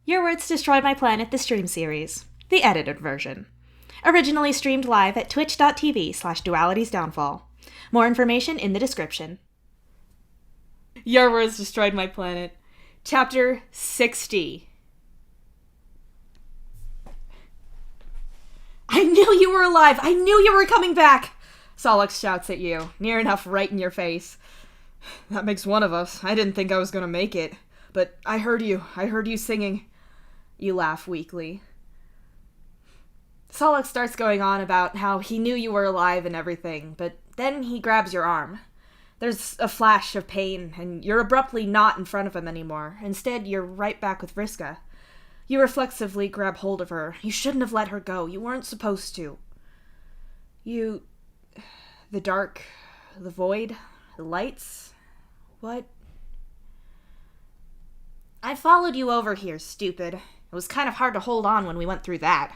Your Words Destroyed My Planet, the stream series. The edited version. Originally streamed live at twitch.tv/dualitysdownfall. More information in the description. Your Words Destroyed My Planet. Chapter 60. I knew you were alive! I knew you were coming back! Solix shouts at you, near enough right in your face. That makes one of us. I didn't think I was gonna make it. But I heard you. I heard you singing. You laugh weakly. Solix starts going on about how he knew you were alive and everything, but then he grabs your arm. There's a flash of pain, and you're abruptly not in front of him anymore. Instead, you're right back with Vriska. You reflexively grab hold of her. You shouldn't have let her go. You weren't supposed to. The dark, the void, the lights. What? I followed you over here, stupid. It was kind of hard to hold on when we went through that,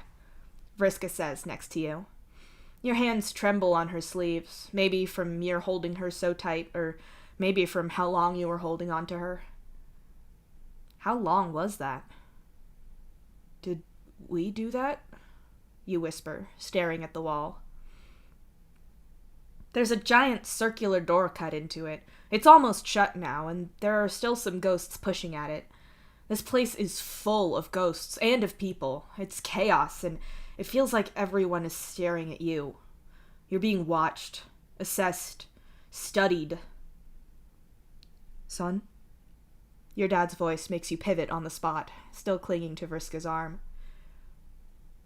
Vriska says next to you. Your hands tremble on her sleeves, maybe from your holding her so tight, or maybe from how long you were holding on to her. How long was that? Did we do that? You whisper, staring at the wall. There's a giant circular door cut into it. It's almost shut now, and there are still some ghosts pushing at it. This place is full of ghosts and of people. It's chaos, and it feels like everyone is staring at you. You're being watched, assessed, studied. Son? Your dad's voice makes you pivot on the spot, still clinging to Vriska's arm.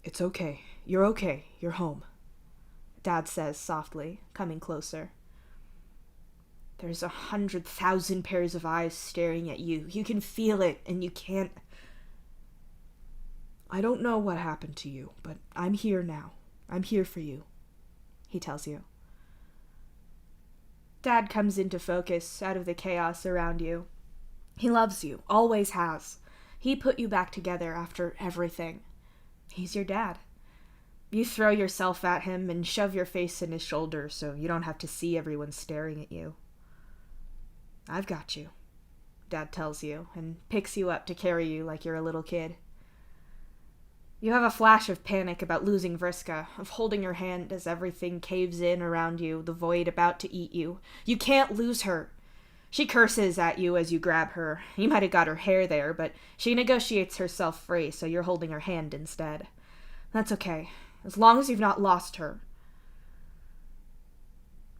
It's okay. You're okay. You're home, Dad says softly, coming closer. There's 100,000 pairs of eyes staring at you. You can feel it, and you can't... I don't know what happened to you, but I'm here now. I'm here for you, he tells you. Dad comes into focus out of the chaos around you. He loves you, always has. He put you back together after everything. He's your dad. You throw yourself at him and shove your face in his shoulder so you don't have to see everyone staring at you. I've got you, Dad tells you, and picks you up to carry you like you're a little kid. You have a flash of panic about losing Vriska, of holding her hand as everything caves in around you, the void about to eat you. You can't lose her. She curses at you as you grab her. You might have got her hair there, but she negotiates herself free, so you're holding her hand instead. That's okay, as long as you've not lost her.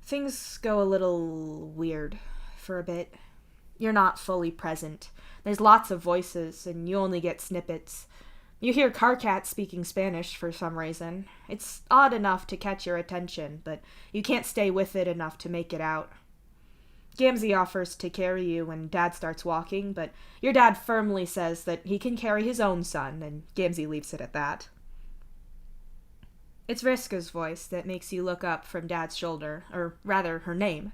Things go a little weird for a bit. You're not fully present. There's lots of voices, and you only get snippets. You hear Carcat speaking Spanish for some reason. It's odd enough to catch your attention, but you can't stay with it enough to make it out. Gamzee offers to carry you when Dad starts walking, but your dad firmly says that he can carry his own son, and Gamzee leaves it at that. It's Vriska's voice that makes you look up from Dad's shoulder, or rather, her name.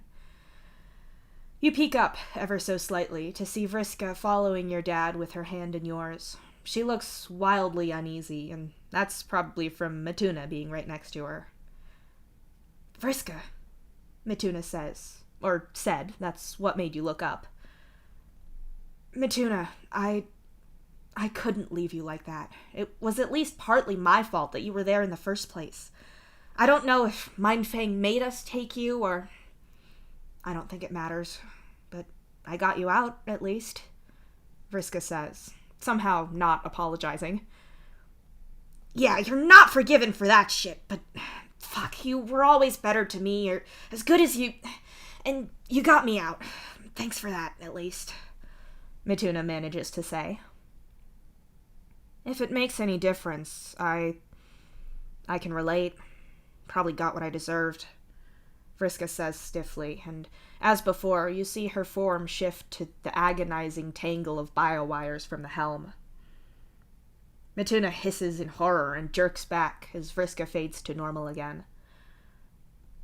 You peek up, ever so slightly, to see Vriska following your dad with her hand in yours. She looks wildly uneasy, and that's probably from Matuna being right next to her. Vriska, Matuna says, or said, that's what made you look up. Matuna, I couldn't leave you like that. It was at least partly my fault that you were there in the first place. I don't know if Mindfang made us take you, or... I don't think it matters, but I got you out, at least, Vriska says, somehow not apologizing. Yeah, you're not forgiven for that shit, but fuck, you were always better to me, or as good as you... And you got me out. Thanks for that, at least, Matuna manages to say. If it makes any difference, I can relate. Probably got what I deserved, Vriska says stiffly, and as before, you see her form shift to the agonizing tangle of biowires from the helm. Matuna hisses in horror and jerks back as Vriska fades to normal again.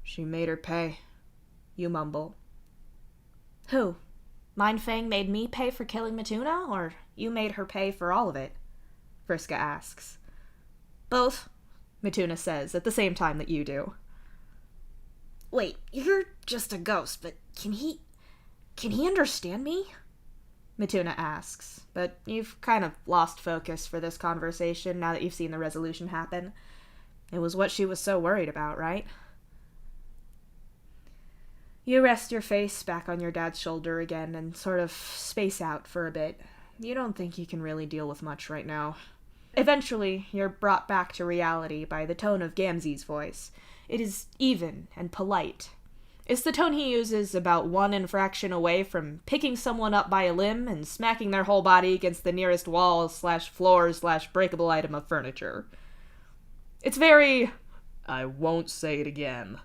She made her pay, you mumble. Who? Mindfang made me pay for killing Matuna, or you made her pay for all of it? Vriska asks. Both, Matuna says at the same time that you do. Wait, you're just a ghost, but can he understand me? Matuna asks, but you've kind of lost focus for this conversation now that you've seen the resolution happen. It was what she was so worried about, right? You rest your face back on your dad's shoulder again and sort of space out for a bit. You don't think you can really deal with much right now. Eventually, you're brought back to reality by the tone of Gamzee's voice. It is even and polite. It's the tone he uses about one infraction away from picking someone up by a limb and smacking their whole body against the nearest wall/floor/breakable item of furniture. It's very, I won't say it again.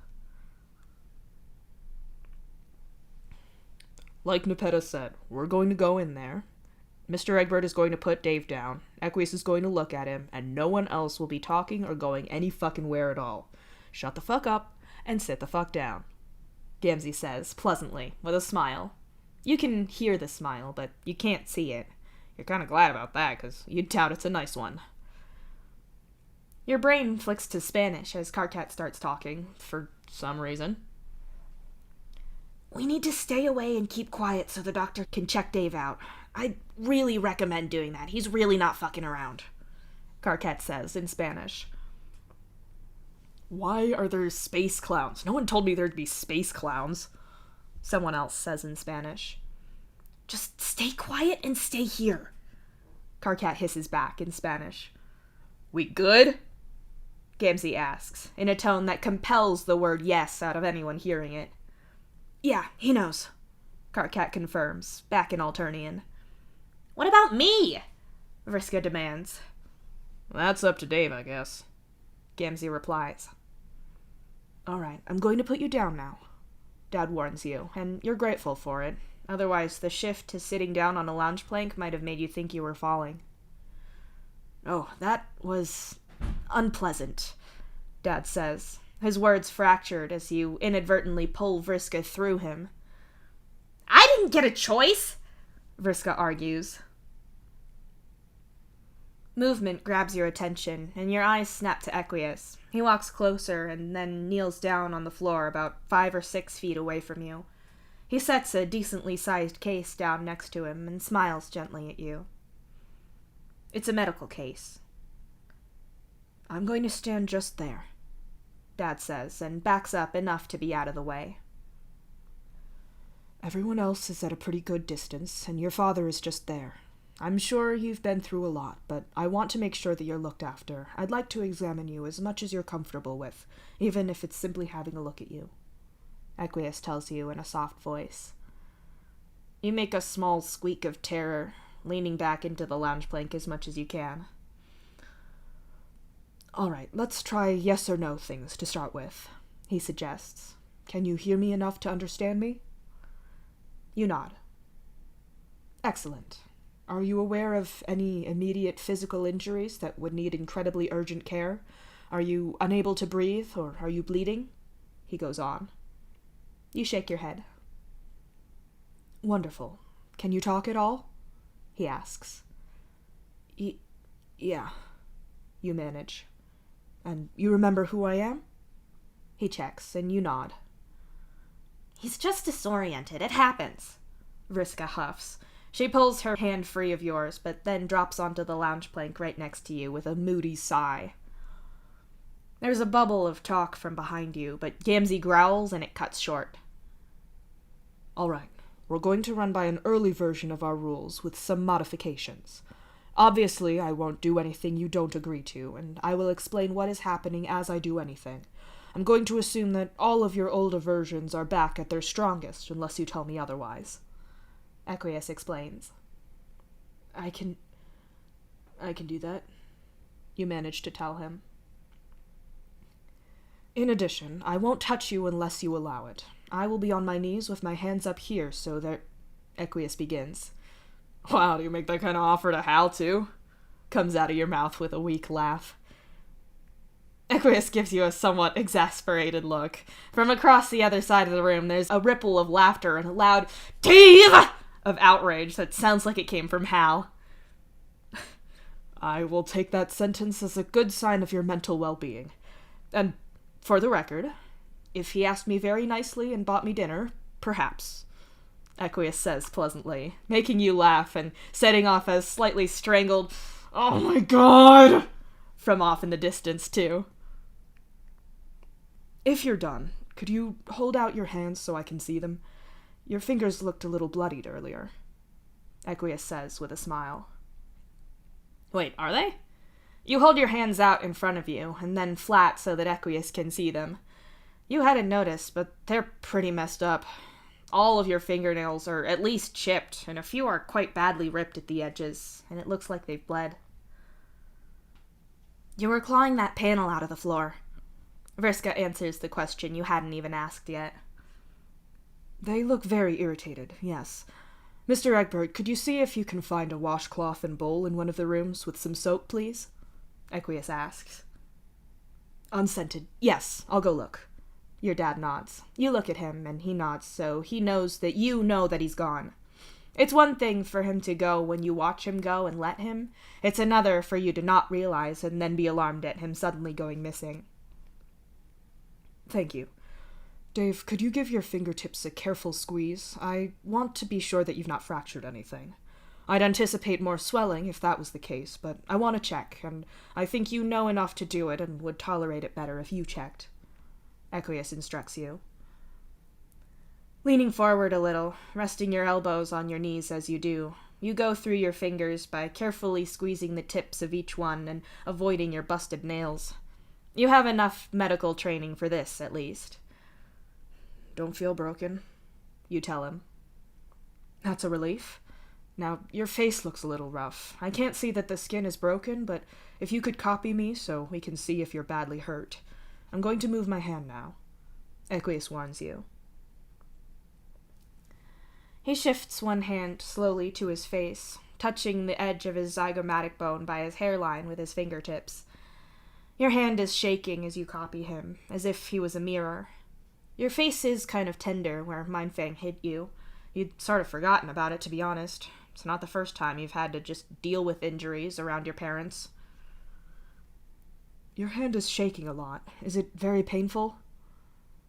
Like Nepeta said, we're going to go in there. Mr. Egbert is going to put Dave down. Equius is going to look at him, and no one else will be talking or going any fucking where at all. Shut the fuck up and sit the fuck down, Gamzee says, pleasantly, with a smile. You can hear the smile, but you can't see it. You're kind of glad about that, because you doubt it's a nice one. Your brain flicks to Spanish as Karkat starts talking, for some reason. We need to stay away and keep quiet so the doctor can check Dave out. I'd really recommend doing that. He's really not fucking around, Karkat says in Spanish. Why are there space clowns? No one told me there'd be space clowns, someone else says in Spanish. Just stay quiet and stay here, Karkat hisses back in Spanish. We good? Gamzee asks, in a tone that compels the word yes out of anyone hearing it. Yeah, he knows, Karkat confirms, back in Alternian. What about me? Vriska demands. That's up to Dave, I guess, Gamzee replies. All right, I'm going to put you down now, Dad warns you, and you're grateful for it. Otherwise, the shift to sitting down on a lounge plank might have made you think you were falling. Oh, that was unpleasant, Dad says, his words fractured as you inadvertently pull Vriska through him. I didn't get a choice, Vriska argues. Movement grabs your attention, and your eyes snap to Equius. He walks closer and then kneels down on the floor about 5 or 6 feet away from you. He sets a decently sized case down next to him and smiles gently at you. It's a medical case. I'm going to stand just there, Dad says, and backs up enough to be out of the way. Everyone else is at a pretty good distance, and your father is just there. I'm sure you've been through a lot, but I want to make sure that you're looked after. I'd like to examine you as much as you're comfortable with, even if it's simply having a look at you, Equius tells you in a soft voice. You make a small squeak of terror, leaning back into the lounge plank as much as you can. All right, let's try yes or no things to start with, he suggests. Can you hear me enough to understand me? You nod. Excellent. Are you aware of any immediate physical injuries that would need incredibly urgent care? Are you unable to breathe, or are you bleeding? He goes on. You shake your head. Wonderful. Can you talk at all? He asks. Yeah, you manage. And you remember who I am? He checks, and you nod. He's just disoriented. It happens, Vriska huffs. She pulls her hand free of yours, but then drops onto the lounge plank right next to you with a moody sigh. There's a bubble of talk from behind you, but Gamzee growls and it cuts short. All right, we're going to run by an early version of our rules with some modifications. Obviously, I won't do anything you don't agree to, and I will explain what is happening as I do anything. I'm going to assume that all of your older versions are back at their strongest, unless you tell me otherwise, Equius explains. I can do that, you manage to tell him. In addition, I won't touch you unless you allow it. I will be on my knees with my hands up here so that... Equius begins. Wow, do you make that kind of offer to Hal, too? Comes out of your mouth with a weak laugh. Equius gives you a somewhat exasperated look. From across the other side of the room, there's a ripple of laughter and a loud "Dave!" of outrage that sounds like it came from Hal. I will take that sentence as a good sign of your mental well-being. And, for the record, if he asked me very nicely and bought me dinner, perhaps. Aqueous says pleasantly, making you laugh and setting off a slightly strangled, "Oh my god!" from off in the distance, too. If you're done, could you hold out your hands so I can see them? Your fingers looked a little bloodied earlier, Aqueous says with a smile. Wait, are they? You hold your hands out in front of you, and then flat so that Aqueous can see them. You hadn't noticed, but they're pretty messed up. All of your fingernails are at least chipped, and a few are quite badly ripped at the edges, and it looks like they've bled. You were clawing that panel out of the floor. Vriska answers the question you hadn't even asked yet. They look very irritated, yes. Mr. Egbert, could you see if you can find a washcloth and bowl in one of the rooms with some soap, please? Aqueous asks. Unscented. Yes, I'll go look. Your dad nods. You look at him, and he nods, so he knows that you know that he's gone. It's one thing for him to go when you watch him go and let him. It's another for you to not realize and then be alarmed at him suddenly going missing. Thank you. Dave, could you give your fingertips a careful squeeze? I want to be sure that you've not fractured anything. I'd anticipate more swelling if that was the case, but I want to check, and I think you know enough to do it and would tolerate it better if you checked. Aqueous instructs you. Leaning forward a little, resting your elbows on your knees as you do, you go through your fingers by carefully squeezing the tips of each one and avoiding your busted nails. You have enough medical training for this, at least. Don't feel broken, you tell him. That's a relief. Now, your face looks a little rough. I can't see that the skin is broken, but if you could copy me so we can see if you're badly hurt. I'm going to move my hand now. Aqueous warns you. He shifts one hand slowly to his face, touching the edge of his zygomatic bone by his hairline with his fingertips. Your hand is shaking as you copy him, as if he was a mirror. Your face is kind of tender where Mindfang hit you. You'd sort of forgotten about it, to be honest. It's not the first time you've had to just deal with injuries around your parents. Your hand is shaking a lot. Is it very painful?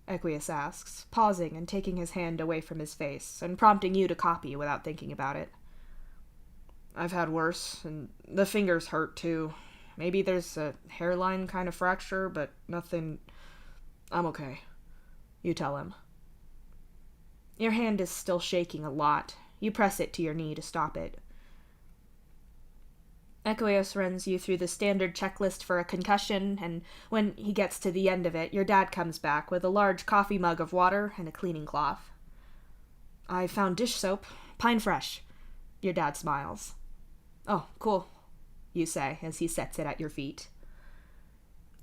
Aqueous asks, pausing and taking his hand away from his face, and prompting you to copy without thinking about it. I've had worse, and the fingers hurt too. Maybe there's a hairline kind of fracture, but nothing... I'm okay. You tell him. Your hand is still shaking a lot. You press it to your knee to stop it. Aqueous runs you through the standard checklist for a concussion, and when he gets to the end of it, your dad comes back with a large coffee mug of water and a cleaning cloth. I found dish soap, Pine Fresh. Your dad smiles. Oh, cool, you say as he sets it at your feet.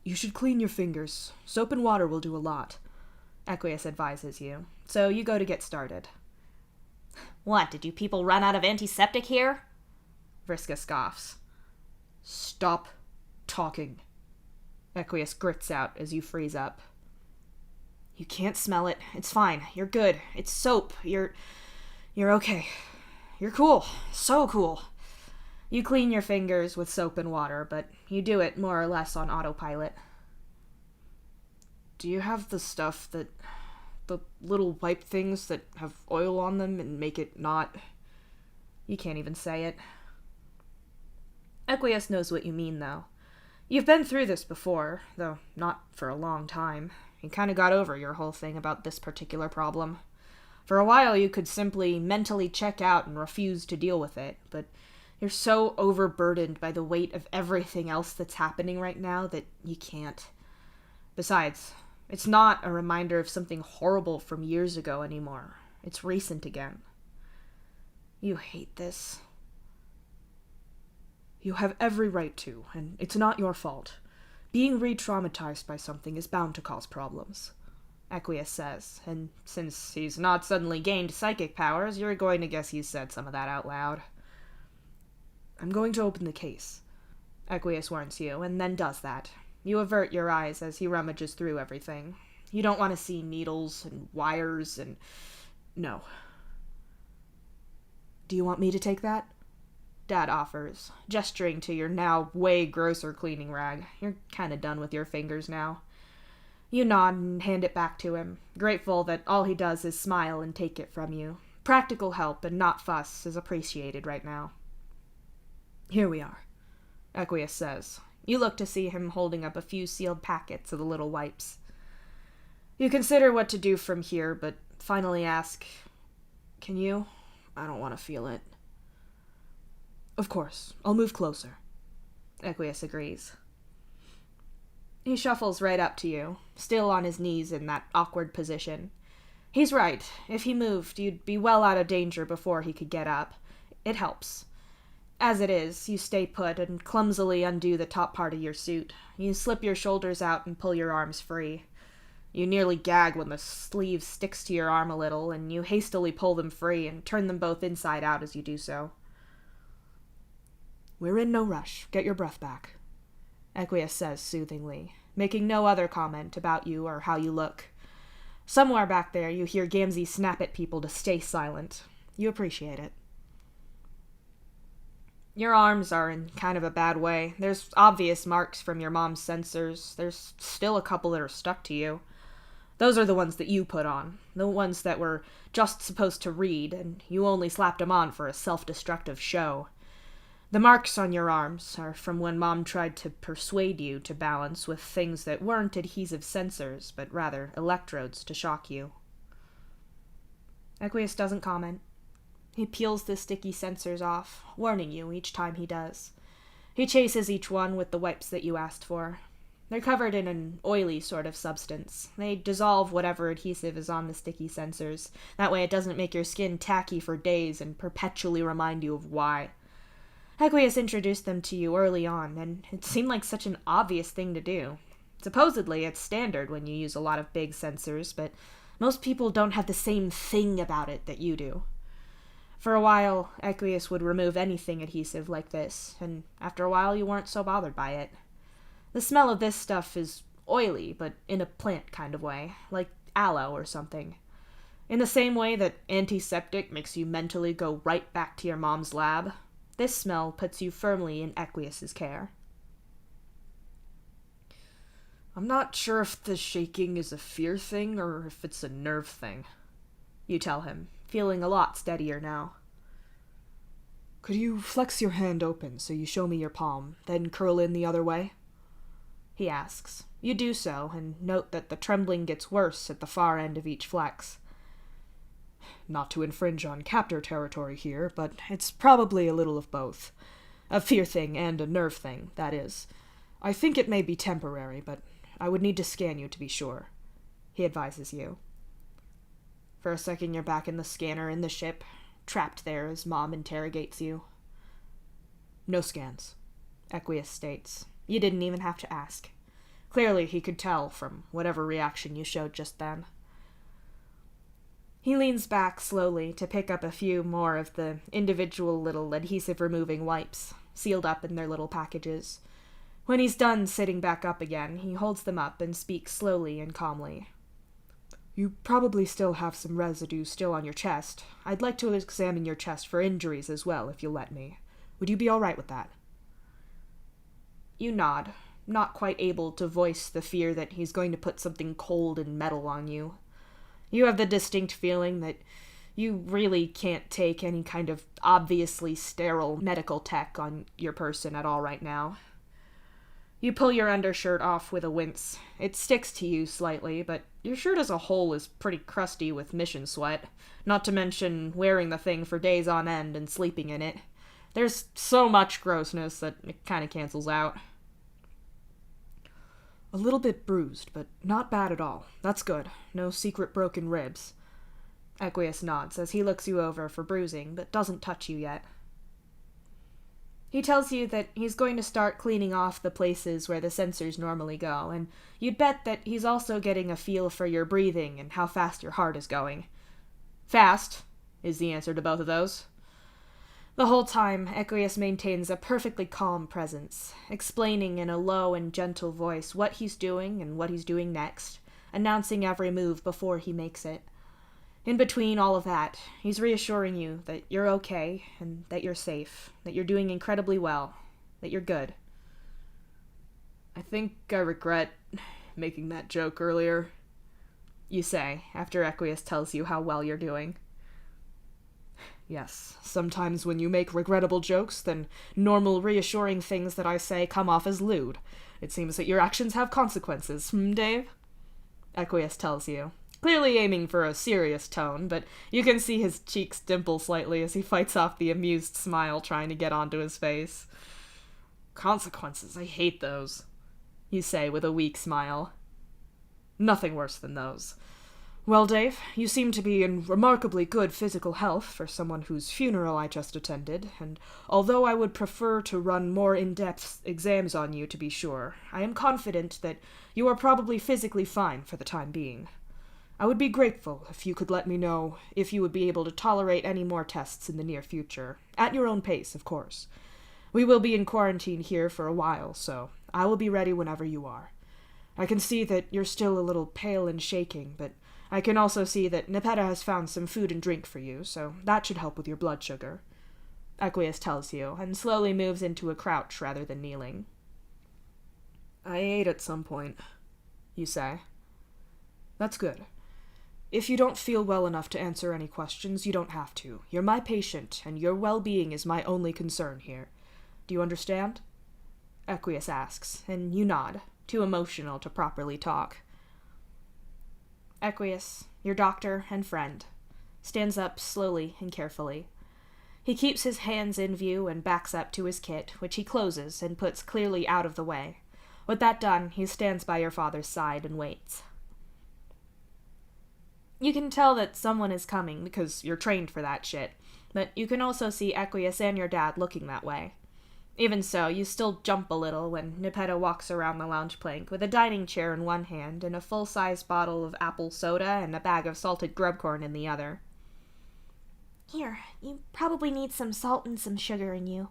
You should clean your fingers. Soap and water will do a lot, Aqueous advises you, so you go to get started. What, did you people run out of antiseptic here? Vriska scoffs. Stop talking, Aqueous grits out as you freeze up. You can't smell it. It's fine. You're good. It's soap. You're okay. You're cool. So cool. You clean your fingers with soap and water, but you do it more or less on autopilot. Do you have the stuff the little wipe things that have oil on them and make it not... You can't even say it. Aqueous knows what you mean, though. You've been through this before, though not for a long time. You kind of got over your whole thing about this particular problem. For a while, you could simply mentally check out and refuse to deal with it, but you're so overburdened by the weight of everything else that's happening right now that you can't. Besides, it's not a reminder of something horrible from years ago anymore. It's recent again. You hate this. You have every right to, and it's not your fault. Being re-traumatized by something is bound to cause problems, Aqueous says, and since he's not suddenly gained psychic powers, you're going to guess he said some of that out loud. I'm going to open the case, Aqueous warns you, and then does that. You avert your eyes as he rummages through everything. You don't want to see needles and wires and... No. Do you want me to take that? Dad offers, gesturing to your now way grosser cleaning rag. You're kinda done with your fingers now. You nod and hand it back to him, grateful that all he does is smile and take it from you, Practical help and not fuss is appreciated right now. Here we are, Equius says. You look to see him holding up a few sealed packets of the little wipes. You consider what to do from here, but finally ask, can you? I don't want to feel it. Of course, I'll move closer. Equius agrees. He shuffles right up to you, still on his knees in that awkward position. He's right. If he moved, you'd be well out of danger before he could get up. It helps. As it is, you stay put and clumsily undo the top part of your suit. You slip your shoulders out and pull your arms free. You nearly gag when the sleeve sticks to your arm a little, and you hastily pull them free and turn them both inside out as you do so. We're in no rush. Get your breath back, Equius says soothingly, making no other comment about you or how you look. Somewhere back there you hear Gamzee snap at people to stay silent. You appreciate it. Your arms are in kind of a bad way. There's obvious marks from your mom's sensors. There's still a couple that are stuck to you. Those are the ones that you put on. The ones that were just supposed to read, and you only slapped them on for a self-destructive show. The marks on your arms are from when Mom tried to persuade you to balance with things that weren't adhesive sensors, but rather electrodes to shock you. Equius doesn't comment. He peels the sticky sensors off, warning you each time he does. He chases each one with the wipes that you asked for. They're covered in an oily sort of substance. They dissolve whatever adhesive is on the sticky sensors. That way it doesn't make your skin tacky for days and perpetually remind you of why. Equius introduced them to you early on, and it seemed like such an obvious thing to do. Supposedly, it's standard when you use a lot of big sensors, but most people don't have the same thing about it that you do. For a while, Equius would remove anything adhesive like this, and after a while you weren't so bothered by it. The smell of this stuff is oily, but in a plant kind of way, like aloe or something. In the same way that antiseptic makes you mentally go right back to your mom's lab, this smell puts you firmly in Equius's care. I'm not sure if the shaking is a fear thing or if it's a nerve thing, you tell him, feeling a lot steadier now. Could you flex your hand open so you show me your palm, then curl in the other way? He asks. You do so, and note that the trembling gets worse at the far end of each flex. Not to infringe on captor territory here, but it's probably a little of both. A fear thing and a nerve thing, that is. I think it may be temporary, but I would need to scan you to be sure, he advises you. For a second you're back in the scanner in the ship, trapped there as Mom interrogates you. No scans, Equius states. You didn't even have to ask. Clearly he could tell from whatever reaction you showed just then. He leans back slowly to pick up a few more of the individual little adhesive-removing wipes, sealed up in their little packages. When he's done sitting back up again, he holds them up and speaks slowly and calmly. You probably still have some residue still on your chest. I'd like to examine your chest for injuries as well, if you'll let me. Would you be all right with that? You nod, not quite able to voice the fear that he's going to put something cold and metal on you. You have the distinct feeling that you really can't take any kind of obviously sterile medical tech on your person at all right now. You pull your undershirt off with a wince. It sticks to you slightly, but your shirt as a whole is pretty crusty with mission sweat, not to mention wearing the thing for days on end and sleeping in it. There's so much grossness that it kind of cancels out. A little bit bruised, but not bad at all. That's good. No secret broken ribs. Equius nods as he looks you over for bruising, but doesn't touch you yet. He tells you that he's going to start cleaning off the places where the sensors normally go, and you'd bet that he's also getting a feel for your breathing and how fast your heart is going. Fast is the answer to both of those. The whole time, Equius maintains a perfectly calm presence, explaining in a low and gentle voice what he's doing and what he's doing next, announcing every move before he makes it. In between all of that, he's reassuring you that you're okay and that you're safe, that you're doing incredibly well, that you're good. I think I regret making that joke earlier, you say, after Equius tells you how well you're doing. Yes, sometimes when you make regrettable jokes, then normal, reassuring things that I say come off as lewd. It seems that your actions have consequences, Dave? Equius tells you, clearly aiming for a serious tone, but you can see his cheeks dimple slightly as he fights off the amused smile trying to get onto his face. Consequences, I hate those, you say with a weak smile. Nothing worse than those. Well, Dave, you seem to be in remarkably good physical health for someone whose funeral I just attended, and although I would prefer to run more in-depth exams on you to be sure, I am confident that you are probably physically fine for the time being. I would be grateful if you could let me know if you would be able to tolerate any more tests in the near future, at your own pace, of course. We will be in quarantine here for a while, so I will be ready whenever you are. I can see that you're still a little pale and shaking, but I can also see that Nepeta has found some food and drink for you, so that should help with your blood sugar. Equius tells you, and slowly moves into a crouch rather than kneeling. I ate at some point, you say. That's good. If you don't feel well enough to answer any questions, you don't have to. You're my patient, and your well-being is my only concern here. Do you understand? Equius asks, and you nod, too emotional to properly talk. Equius, your doctor and friend, stands up slowly and carefully. He keeps his hands in view and backs up to his kit, which he closes and puts clearly out of the way. With that done, he stands by your father's side and waits. You can tell that someone is coming because you're trained for that shit, but you can also see Equius and your dad looking that way. Even so, you still jump a little when Nepeta walks around the lounge plank with a dining chair in one hand and a full-size bottle of apple soda and a bag of salted grubcorn in the other. Here, you probably need some salt and some sugar in you,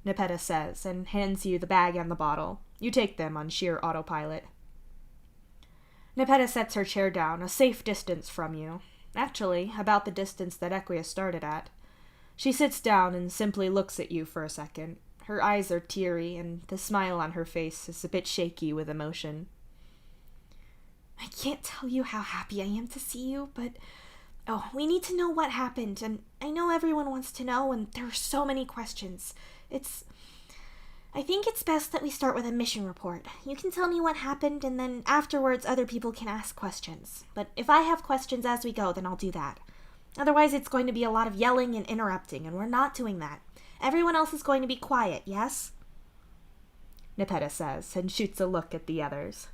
Nepeta says, and hands you the bag and the bottle. You take them on sheer autopilot. Nepeta sets her chair down, a safe distance from you. Actually, about the distance that Equius started at. She sits down and simply looks at you for a second. Her eyes are teary, and the smile on her face is a bit shaky with emotion. I can't tell you how happy I am to see you, but we need to know what happened, and I know everyone wants to know, and there are so many questions. I think it's best that we start with a mission report. You can tell me what happened, and then afterwards other people can ask questions. But if I have questions as we go, then I'll do that. Otherwise, it's going to be a lot of yelling and interrupting, and we're not doing that. Everyone else is going to be quiet, yes? Nepeta says, and shoots a look at the others.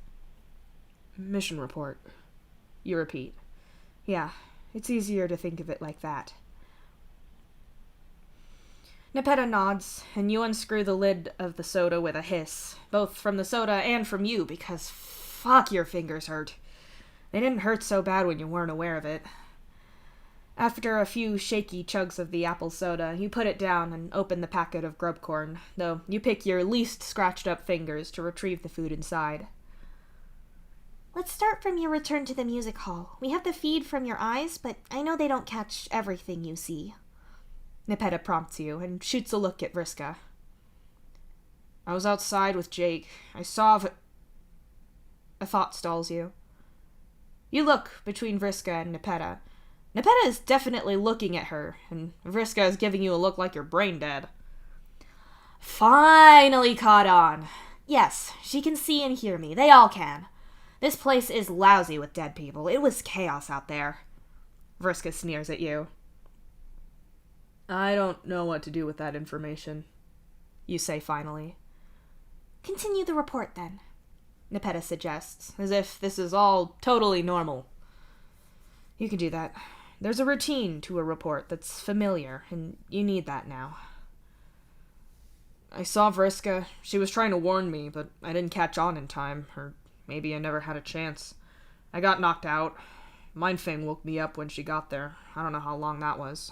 Mission report, you repeat. Yeah, it's easier to think of it like that. Nepeta nods, and you unscrew the lid of the soda with a hiss, both from the soda and from you, because fuck, your fingers hurt. They didn't hurt so bad when you weren't aware of it. After a few shaky chugs of the apple soda, you put it down and open the packet of grubcorn, though you pick your least scratched-up fingers to retrieve the food inside. Let's start from your return to the music hall. We have the feed from your eyes, but I know they don't catch everything you see. Nepeta prompts you and shoots a look at Vriska. I was outside with Jake. I saw A thought stalls you. You look between Vriska and Nepeta. Nepeta is definitely looking at her, and Vriska is giving you a look like you're brain dead. Finally caught on. Yes, she can see and hear me. They all can. This place is lousy with dead people. It was chaos out there. Vriska sneers at you. I don't know what to do with that information, you say finally. Continue the report, then, Nepeta suggests, as if this is all totally normal. You can do that. There's a routine to a report that's familiar, and you need that now. I saw Vriska. She was trying to warn me, but I didn't catch on in time, or maybe I never had a chance. I got knocked out. Mindfang woke me up when she got there. I don't know how long that was,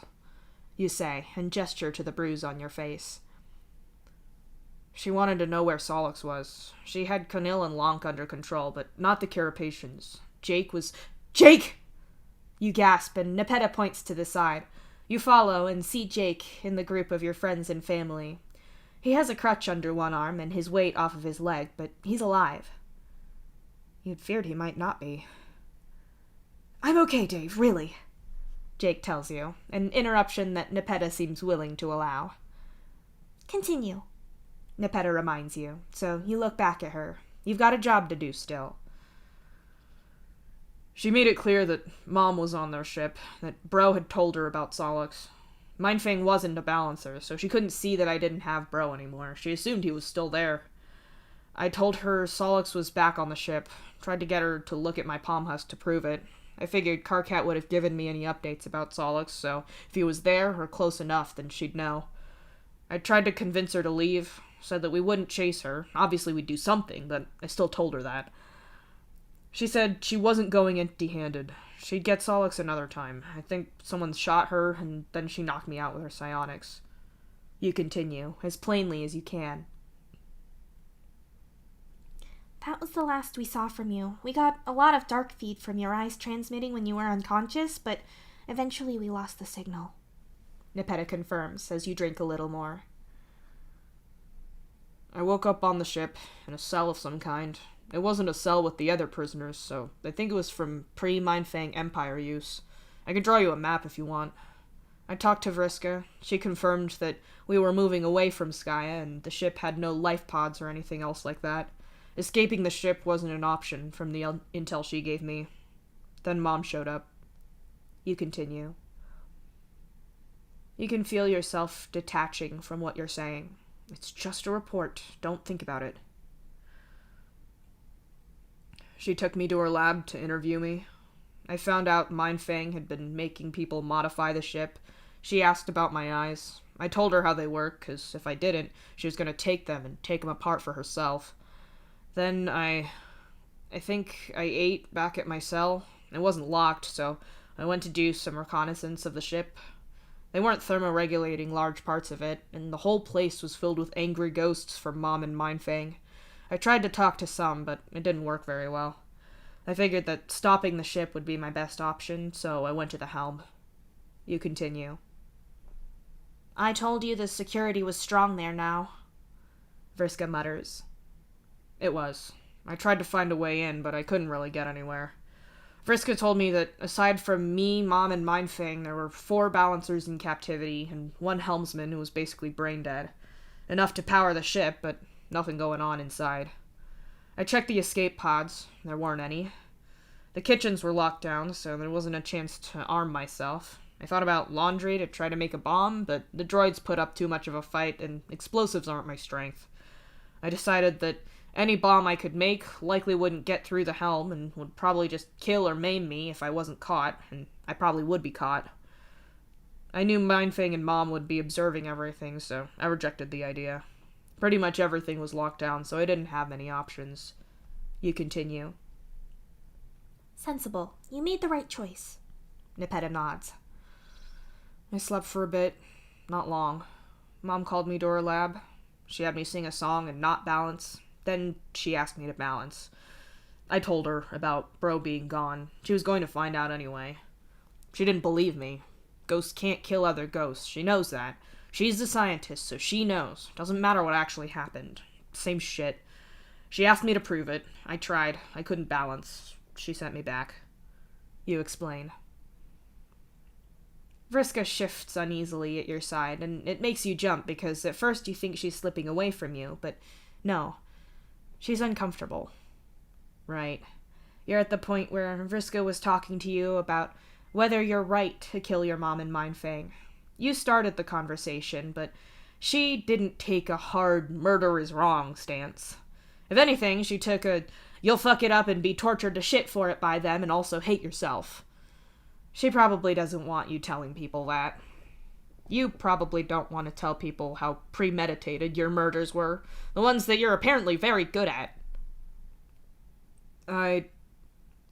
you say, and gesture to the bruise on your face. She wanted to know where Solix was. She had Conil and Lonk under control, but not the Carapacians. Jake! You gasp, and Nepeta points to the side. You follow and see Jake in the group of your friends and family. He has a crutch under one arm and his weight off of his leg, but he's alive. You'd feared he might not be. I'm okay, Dave, really, Jake tells you, an interruption that Nepeta seems willing to allow. Continue, Nepeta reminds you, so you look back at her. You've got a job to do still. She made it clear that Mom was on their ship, that Bro had told her about Solix. Mindfang wasn't a balancer, so she couldn't see that I didn't have Bro anymore. She assumed he was still there. I told her Solix was back on the ship, tried to get her to look at my palm husk to prove it. I figured Karkat would have given me any updates about Solix, so if he was there or close enough, then she'd know. I tried to convince her to leave, said that we wouldn't chase her. Obviously we'd do something, but I still told her that. She said she wasn't going empty-handed. She'd get Solix another time. I think someone shot her, and then she knocked me out with her psionics. You continue, as plainly as you can. That was the last we saw from you. We got a lot of dark feed from your eyes transmitting when you were unconscious, but eventually we lost the signal. Nepeta confirms, as you drink a little more. I woke up on the ship, in a cell of some kind. It wasn't a cell with the other prisoners, so I think it was from pre-Mindfang Empire use. I can draw you a map if you want. I talked to Vriska. She confirmed that we were moving away from Skya, and the ship had no life pods or anything else like that. Escaping the ship wasn't an option from the intel she gave me. Then Mom showed up. You continue. You can feel yourself detaching from what you're saying. It's just a report. Don't think about it. She took me to her lab to interview me. I found out Mindfang had been making people modify the ship. She asked about my eyes. I told her how they work, because if I didn't, she was going to take them and take them apart for herself. Then I think I ate back at my cell. It wasn't locked, so I went to do some reconnaissance of the ship. They weren't thermoregulating large parts of it, and the whole place was filled with angry ghosts from Mom and Mindfang. I tried to talk to some, but it didn't work very well. I figured that stopping the ship would be my best option, so I went to the helm. You continue. I told you the security was strong there now, Vriska mutters. It was. I tried to find a way in, but I couldn't really get anywhere. Vriska told me that aside from me, Mom, and Mindfang, there were 4 balancers in captivity, and 1 helmsman who was basically brain dead. Enough to power the ship, but nothing going on inside. I checked the escape pods. There weren't any. The kitchens were locked down, so there wasn't a chance to arm myself. I thought about laundry to try to make a bomb, but the droids put up too much of a fight, and explosives aren't my strength. I decided that any bomb I could make likely wouldn't get through the helm, and would probably just kill or maim me if I wasn't caught, and I probably would be caught. I knew Mindfang and Mom would be observing everything, so I rejected the idea. Pretty much everything was locked down, so I didn't have many options. You continue. Sensible. You made the right choice. Nepeta nods. I slept for a bit. Not long. Mom called me to her lab. She had me sing a song and not balance. Then she asked me to balance. I told her about Bro being gone. She was going to find out anyway. She didn't believe me. Ghosts can't kill other ghosts. She knows that. She's the scientist, so she knows. Doesn't matter what actually happened. Same shit. She asked me to prove it. I tried. I couldn't balance. She sent me back. You explain. Vriska shifts uneasily at your side, and it makes you jump because at first you think she's slipping away from you, but no. She's uncomfortable. Right. You're at the point where Vriska was talking to you about whether you're right to kill your mom and Mindfang. You started the conversation, but she didn't take a hard murder is wrong stance. If anything, she took a you'll fuck it up and be tortured to shit for it by them and also hate yourself. She probably doesn't want you telling people that. You probably don't want to tell people how premeditated your murders were, the ones that you're apparently very good at.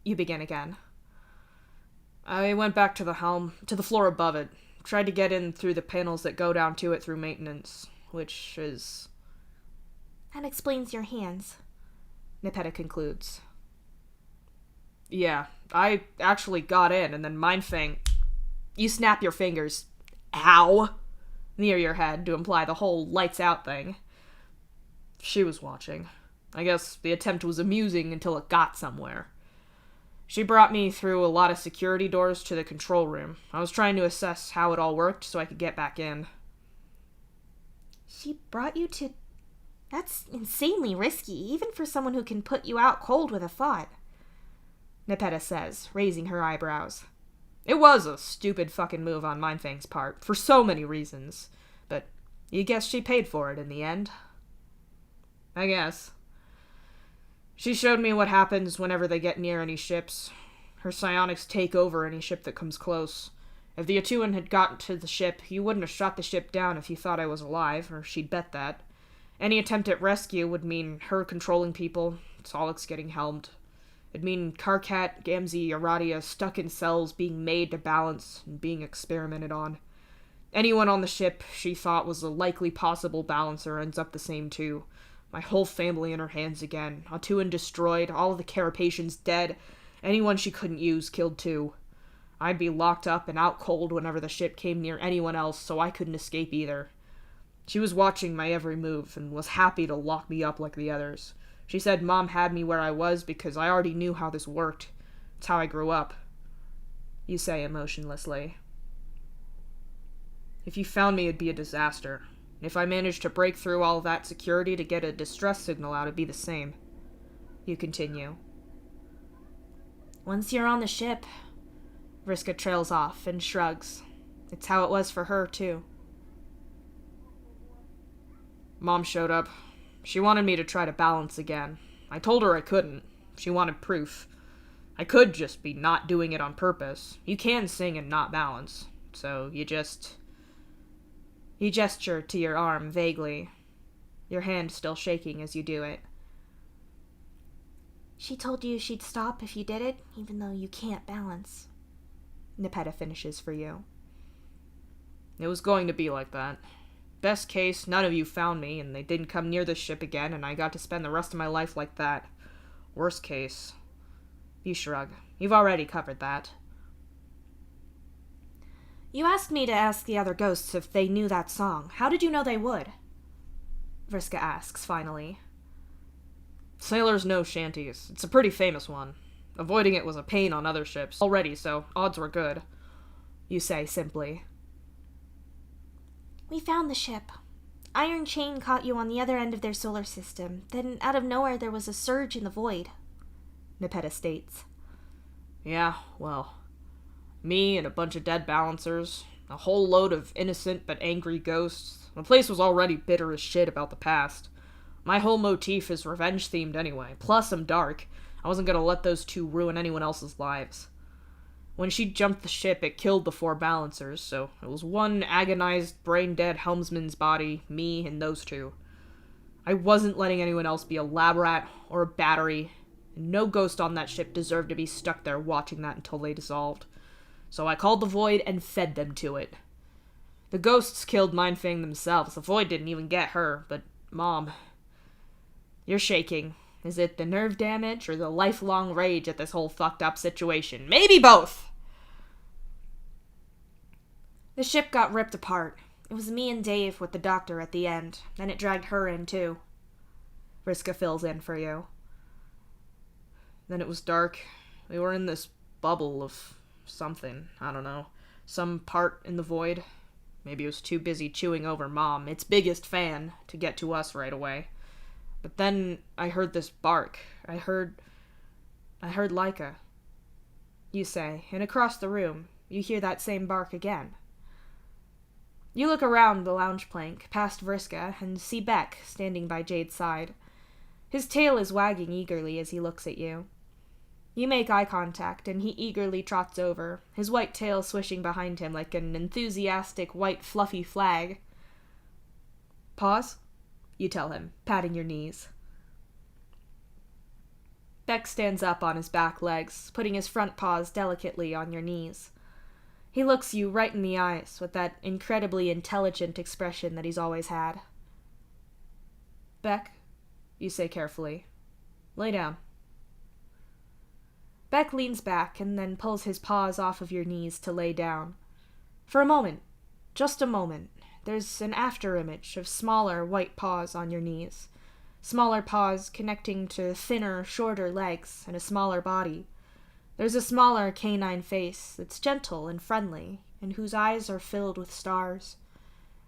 You begin again. I went back to the helm, to the floor above it, tried to get in through the panels that go down to it through maintenance, which is... That explains your hands. Nepeta concludes. Yeah, I actually got in, and then Mindfang... You snap your fingers. Ow! Near your head to imply the whole lights out thing. She was watching. I guess the attempt was amusing until it got somewhere. She brought me through a lot of security doors to the control room. I was trying to assess how it all worked so I could get back in. She brought you to... That's insanely risky, even for someone who can put you out cold with a thought, Nepeta says, raising her eyebrows. It was a stupid fucking move on Mindfang's part, for so many reasons. But you guess she paid for it in the end? I guess. She showed me what happens whenever they get near any ships. Her psionics take over any ship that comes close. If the Atuan had gotten to the ship, you wouldn't have shot the ship down if you thought I was alive, or she'd bet that. Any attempt at rescue would mean her controlling people, Solix getting helmed. It'd mean Karkat, Gamzee, Aradia stuck in cells being made to balance and being experimented on. Anyone on the ship she thought was a likely possible balancer ends up the same too. My whole family in her hands again. Atuan destroyed, all of the Carapacians dead. Anyone she couldn't use killed too. I'd be locked up and out cold whenever the ship came near anyone else, so I couldn't escape either. She was watching my every move and was happy to lock me up like the others. She said Mom had me where I was because I already knew how this worked. It's how I grew up. You say emotionlessly. If you found me, it'd be a disaster. If I managed to break through all that security to get a distress signal out, it'd be the same. You continue. Once you're on the ship, Vriska trails off and shrugs. It's how it was for her, too. Mom showed up. She wanted me to try to balance again. I told her I couldn't. She wanted proof. I could just be not doing it on purpose. You can sing and not balance. So you gesture to your arm vaguely, your hand still shaking as you do it. She told you she'd stop if you did it, even though you can't balance. Nepeta finishes for you. It was going to be like that. Best case, none of you found me, and they didn't come near the ship again, and I got to spend the rest of my life like that. Worst case. You shrug. You've already covered that. You asked me to ask the other ghosts if they knew that song. How did you know they would? Vriska asks, finally. Sailors know shanties. It's a pretty famous one. Avoiding it was a pain on other ships already, so odds were good. You say simply. We found the ship. Iron Chain caught you on the other end of their solar system. Then, out of nowhere, there was a surge in the void, Nepeta states. Yeah, well, me and a bunch of dead balancers, a whole load of innocent but angry ghosts. The place was already bitter as shit about the past. My whole motif is revenge-themed anyway, plus I'm dark. I wasn't gonna let those two ruin anyone else's lives. When she jumped the ship, it killed the 4 balancers, so it was one agonized, brain-dead helmsman's body, me, and those 2. I wasn't letting anyone else be a lab rat or a battery, and no ghost on that ship deserved to be stuck there watching that until they dissolved. So I called the Void and fed them to it. The ghosts killed Mindfang themselves. The Void didn't even get her, but Mom... You're shaking. Is it the nerve damage or the lifelong rage at this whole fucked up situation? Maybe both! The ship got ripped apart. It was me and Dave with the doctor at the end. Then it dragged her in, too. Vriska fills in for you. Then it was dark. We were in this bubble of something. I don't know. Some part in the void. Maybe it was too busy chewing over Mom, its biggest fan, to get to us right away. But then I heard this bark. I heard Laika. You say, and across the room, you hear that same bark again. You look around the lounge plank, past Vriska, and see Beck standing by Jade's side. His tail is wagging eagerly as he looks at you. You make eye contact, and he eagerly trots over, his white tail swishing behind him like an enthusiastic white fluffy flag. Pause, you tell him, patting your knees. Beck stands up on his back legs, putting his front paws delicately on your knees. He looks you right in the eyes with that incredibly intelligent expression that he's always had. Beck, you say carefully, lay down. Beck leans back and then pulls his paws off of your knees to lay down. For a moment, just a moment, there's an after-image of smaller white paws on your knees. Smaller paws connecting to thinner, shorter legs and a smaller body. There's a smaller canine face that's gentle and friendly, and whose eyes are filled with stars.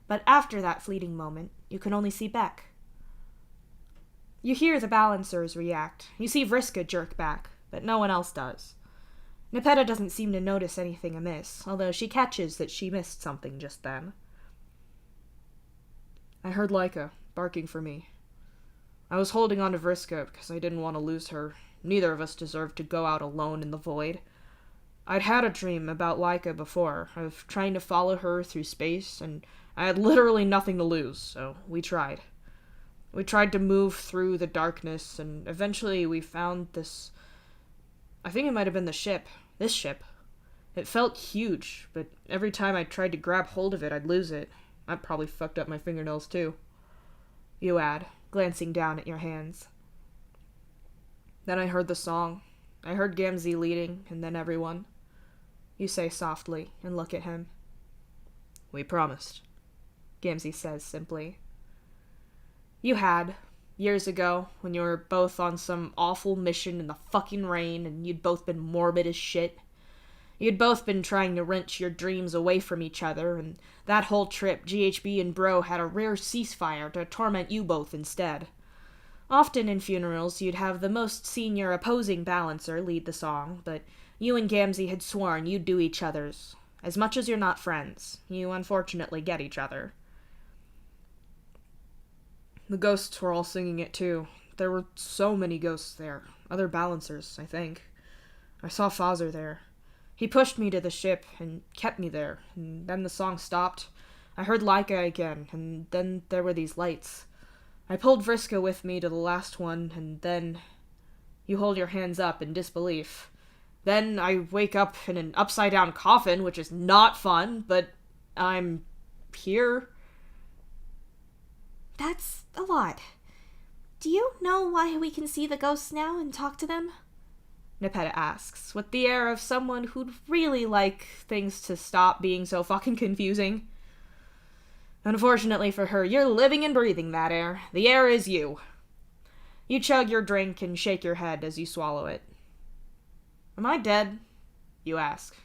But after that fleeting moment, you can only see Beck. You hear the balancers react. You see Vriska jerk back, but no one else does. Nepeta doesn't seem to notice anything amiss, although she catches that she missed something just then. I heard Laika barking for me. I was holding on to Vriska because I didn't want to lose her. Neither of us deserved to go out alone in the void. I'd had a dream about Laika before, of trying to follow her through space, and I had literally nothing to lose, so we tried. We tried to move through the darkness, and eventually we found this... I think it might have been the ship. This ship. It felt huge, but every time I tried to grab hold of it, I'd lose it. I probably fucked up my fingernails, too. You add, glancing down at your hands. Then I heard the song. I heard Gamzee leading, and then everyone. You say softly, and look at him. We promised, Gamzee says simply. You had, years ago, when you were both on some awful mission in the fucking rain, and you'd both been morbid as shit. You'd both been trying to wrench your dreams away from each other, and that whole trip, GHB and Bro had a rare ceasefire to torment you both instead. Often in funerals, you'd have the most senior opposing balancer lead the song, but you and Gamzee had sworn you'd do each other's. As much as you're not friends, you unfortunately get each other. The ghosts were all singing it too. There were so many ghosts there. Other balancers, I think. I saw Fazer there. He pushed me to the ship and kept me there, and then the song stopped. I heard Laika again, and then there were these lights. I pulled Vriska with me to the last one, and then... You hold your hands up in disbelief. Then I wake up in an upside-down coffin, which is not fun, but I'm here. That's a lot. Do you know why we can see the ghosts now and talk to them? Nepeta asks, with the air of someone who'd really like things to stop being so fucking confusing. Unfortunately for her, you're living and breathing that air. The air is you. You chug your drink and shake your head as you swallow it. Am I dead? You ask.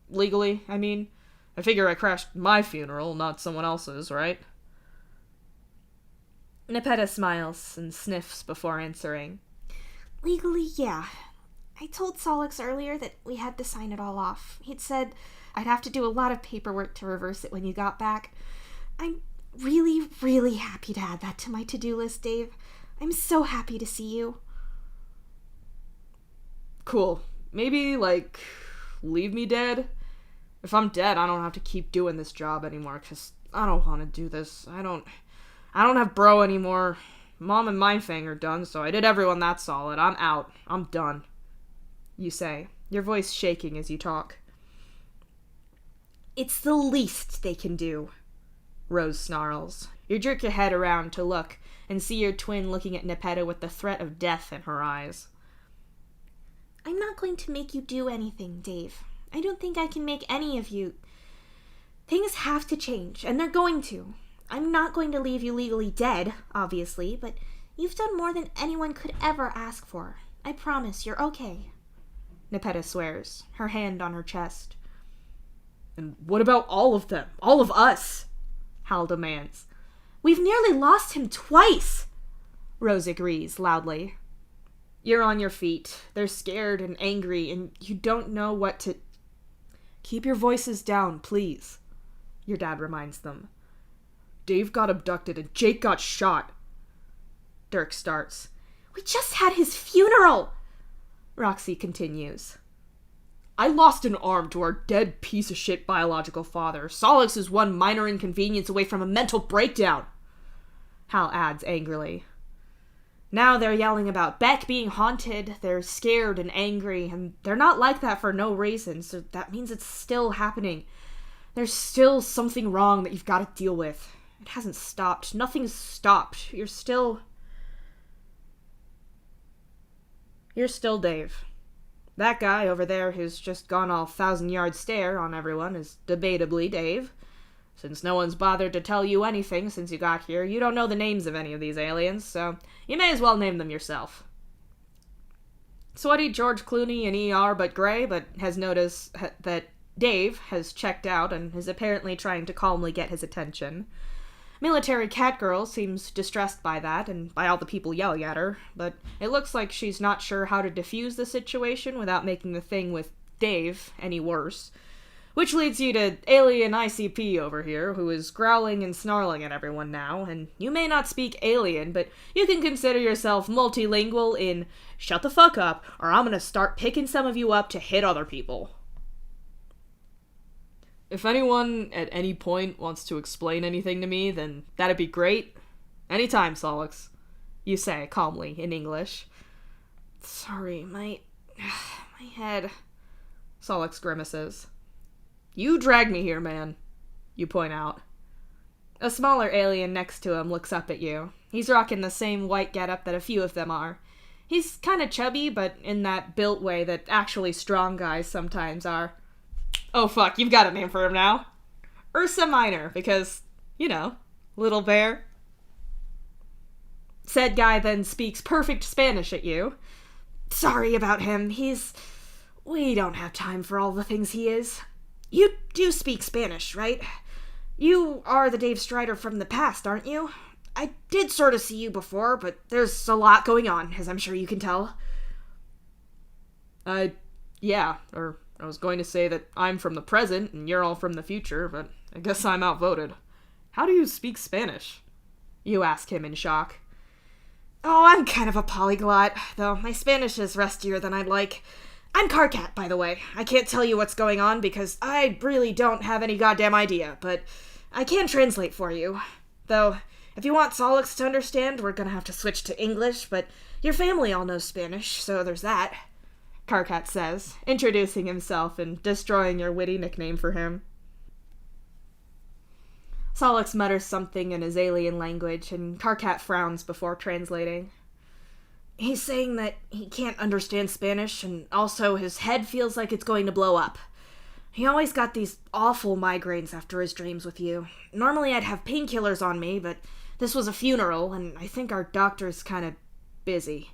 Legally, I mean. I figure I crashed my funeral, not someone else's, right? Nepeta smiles and sniffs before answering. Legally, yeah. I told Solix earlier that we had to sign it all off. He'd said I'd have to do a lot of paperwork to reverse it when you got back. I'm really, really happy to add that to my to-do list, Dave. I'm so happy to see you. Cool. Maybe, leave me dead? If I'm dead, I don't have to keep doing this job anymore, because I don't want to do this. I don't have Bro anymore. Mom and Mindfang are done, so I did everyone that solid. I'm out. I'm done. You say, your voice shaking as you talk. It's the least they can do, Rose snarls. You jerk your head around to look and see your twin looking at Nepeta with the threat of death in her eyes. I'm not going to make you do anything, Dave. I don't think I can make any of you. Things have to change, and they're going to. I'm not going to leave you legally dead, obviously, but you've done more than anyone could ever ask for. I promise you're okay. Nepeta swears, her hand on her chest. And what about all of them? All of us? Hal demands. We've nearly lost him twice, Rose agrees loudly. You're on your feet. They're scared and angry, and you don't know what to... Keep your voices down, please, your dad reminds them. Dave got abducted and Jake got shot. Dirk starts. We just had his funeral, Roxy continues. I lost an arm to our dead piece of shit biological father. Solix is one minor inconvenience away from a mental breakdown, Hal adds angrily. Now they're yelling about Beck being haunted. They're scared and angry, and they're not like that for no reason, so that means it's still happening. There's still something wrong that you've got to deal with. It hasn't stopped. Nothing's stopped. You're still Dave. That guy over there who's just gone all 1,000-yard stare on everyone is debatably Dave. Since no one's bothered to tell you anything since you got here, you don't know the names of any of these aliens, so you may as well name them yourself. Sweaty George Clooney in ER but gray, but has noticed that Dave has checked out and is apparently trying to calmly get his attention. Military Catgirl seems distressed by that and by all the people yelling at her, but it looks like she's not sure how to defuse the situation without making the thing with Dave any worse. Which leads you to Alien ICP over here, who is growling and snarling at everyone now, and you may not speak alien, but you can consider yourself multilingual in shut the fuck up, or I'm gonna start picking some of you up to hit other people. If anyone at any point wants to explain anything to me, then that'd be great. Anytime, Solix, you say calmly in English. Sorry, my head. Solix grimaces. You dragged me here, man, you point out. A smaller alien next to him looks up at you. He's rocking the same white getup that a few of them are. He's kinda chubby, but in that built way that actually strong guys sometimes are. Oh fuck, you've got a name for him now. Ursa Minor, because, you know, little bear. Said guy then speaks perfect Spanish at you. Sorry about him, we don't have time for all the things he is. You do speak Spanish, right? You are the Dave Strider from the past, aren't you? I did sort of see you before, but there's a lot going on, as I'm sure you can tell. Yeah, or I was going to say that I'm from the present and you're all from the future, but I guess I'm outvoted. How do you speak Spanish? You ask him in shock. Oh, I'm kind of a polyglot, though my Spanish is rustier than I'd like. I'm Carcat, by the way. I can't tell you what's going on because I really don't have any goddamn idea, but I can translate for you. Though, if you want Solix to understand, we're gonna have to switch to English, but your family all knows Spanish, so there's that. Carcat says, introducing himself and destroying your witty nickname for him. Solix mutters something in his alien language, and Carcat frowns before translating. He's saying that he can't understand Spanish, and also his head feels like it's going to blow up. He always got these awful migraines after his dreams with you. Normally I'd have painkillers on me, but this was a funeral, and I think our doctor's kind of busy.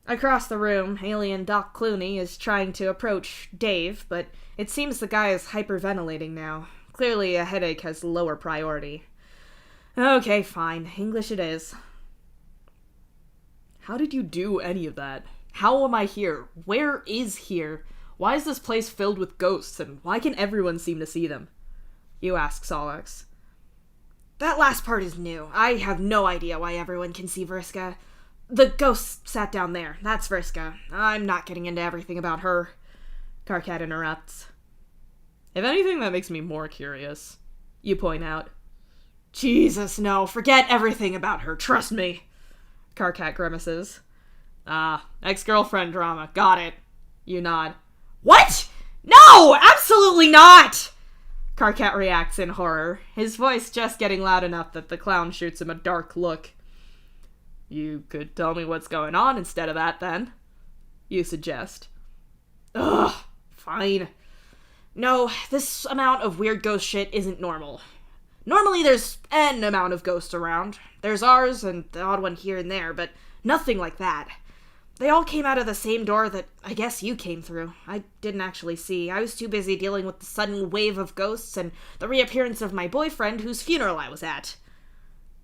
Across the room, alien Doc Clooney is trying to approach Dave, but it seems the guy is hyperventilating now. Clearly a headache has lower priority. Okay, fine. English it is. How did you do any of that? How am I here? Where is here? Why is this place filled with ghosts, and why can everyone seem to see them? You ask Solix. That last part is new. I have no idea why everyone can see Vriska. The ghost sat down there. That's Vriska. I'm not getting into everything about her. Carcat interrupts. If anything, that makes me more curious. You point out. Jesus, no. Forget everything about her. Trust me. Carcat grimaces. Ex-girlfriend drama. Got it. You nod. What? No! Absolutely not! Carcat reacts in horror, his voice just getting loud enough that the clown shoots him a dark look. You could tell me what's going on instead of that, then. You suggest. Ugh, fine. No, this amount of weird ghost shit isn't normal. Normally there's an amount of ghosts around. There's ours and the odd one here and there, but nothing like that. They all came out of the same door that I guess you came through. I didn't actually see. I was too busy dealing with the sudden wave of ghosts and the reappearance of my boyfriend whose funeral I was at.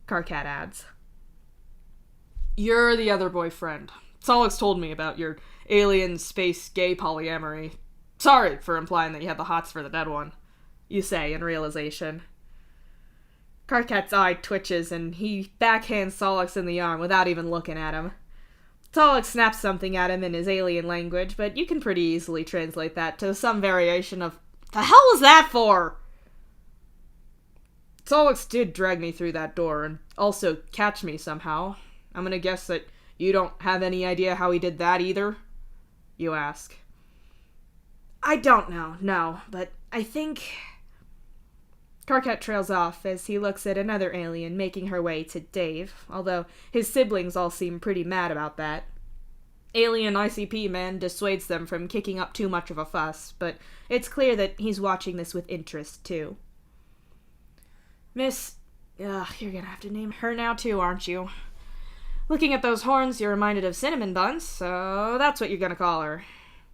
Carcat adds. You're the other boyfriend. Solix told me about your alien space gay polyamory. Sorry for implying that you had the hots for the dead one, you say in realization. Carcat's eye twitches and he backhands Solix in the arm without even looking at him. Solix snaps something at him in his alien language, but you can pretty easily translate that to some variation of, "The hell was that for?" Solix did drag me through that door and also catch me somehow. I'm gonna guess that you don't have any idea how he did that either? You ask. I don't know, no, but I think... Carcat trails off as he looks at another alien making her way to Dave, although his siblings all seem pretty mad about that. Alien ICP man dissuades them from kicking up too much of a fuss, but it's clear that he's watching this with interest, too. Miss... you're gonna have to name her now too, aren't you? Looking at those horns, you're reminded of cinnamon buns, so that's what you're gonna call her.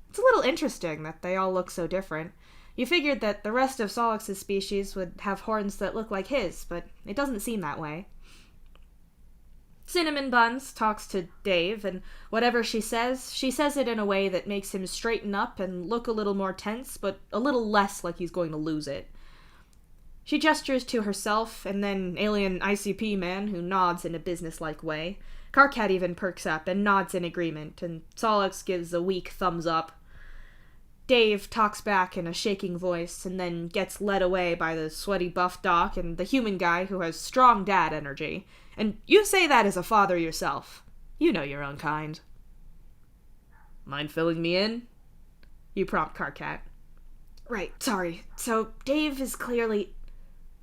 It's a little interesting that they all look so different. You figured that the rest of Solix's species would have horns that look like his, but it doesn't seem that way. Cinnamon Buns talks to Dave, and whatever she says it in a way that makes him straighten up and look a little more tense, but a little less like he's going to lose it. She gestures to herself, and then Alien ICP Man, who nods in a businesslike way. Karkat even perks up and nods in agreement, and Solix gives a weak thumbs up. Dave talks back in a shaking voice, and then gets led away by the sweaty buff doc and the human guy who has strong dad energy. And you say that as a father yourself. You know your own kind. Mind filling me in? You prompt Karkat. Right, sorry. So, Dave is clearly...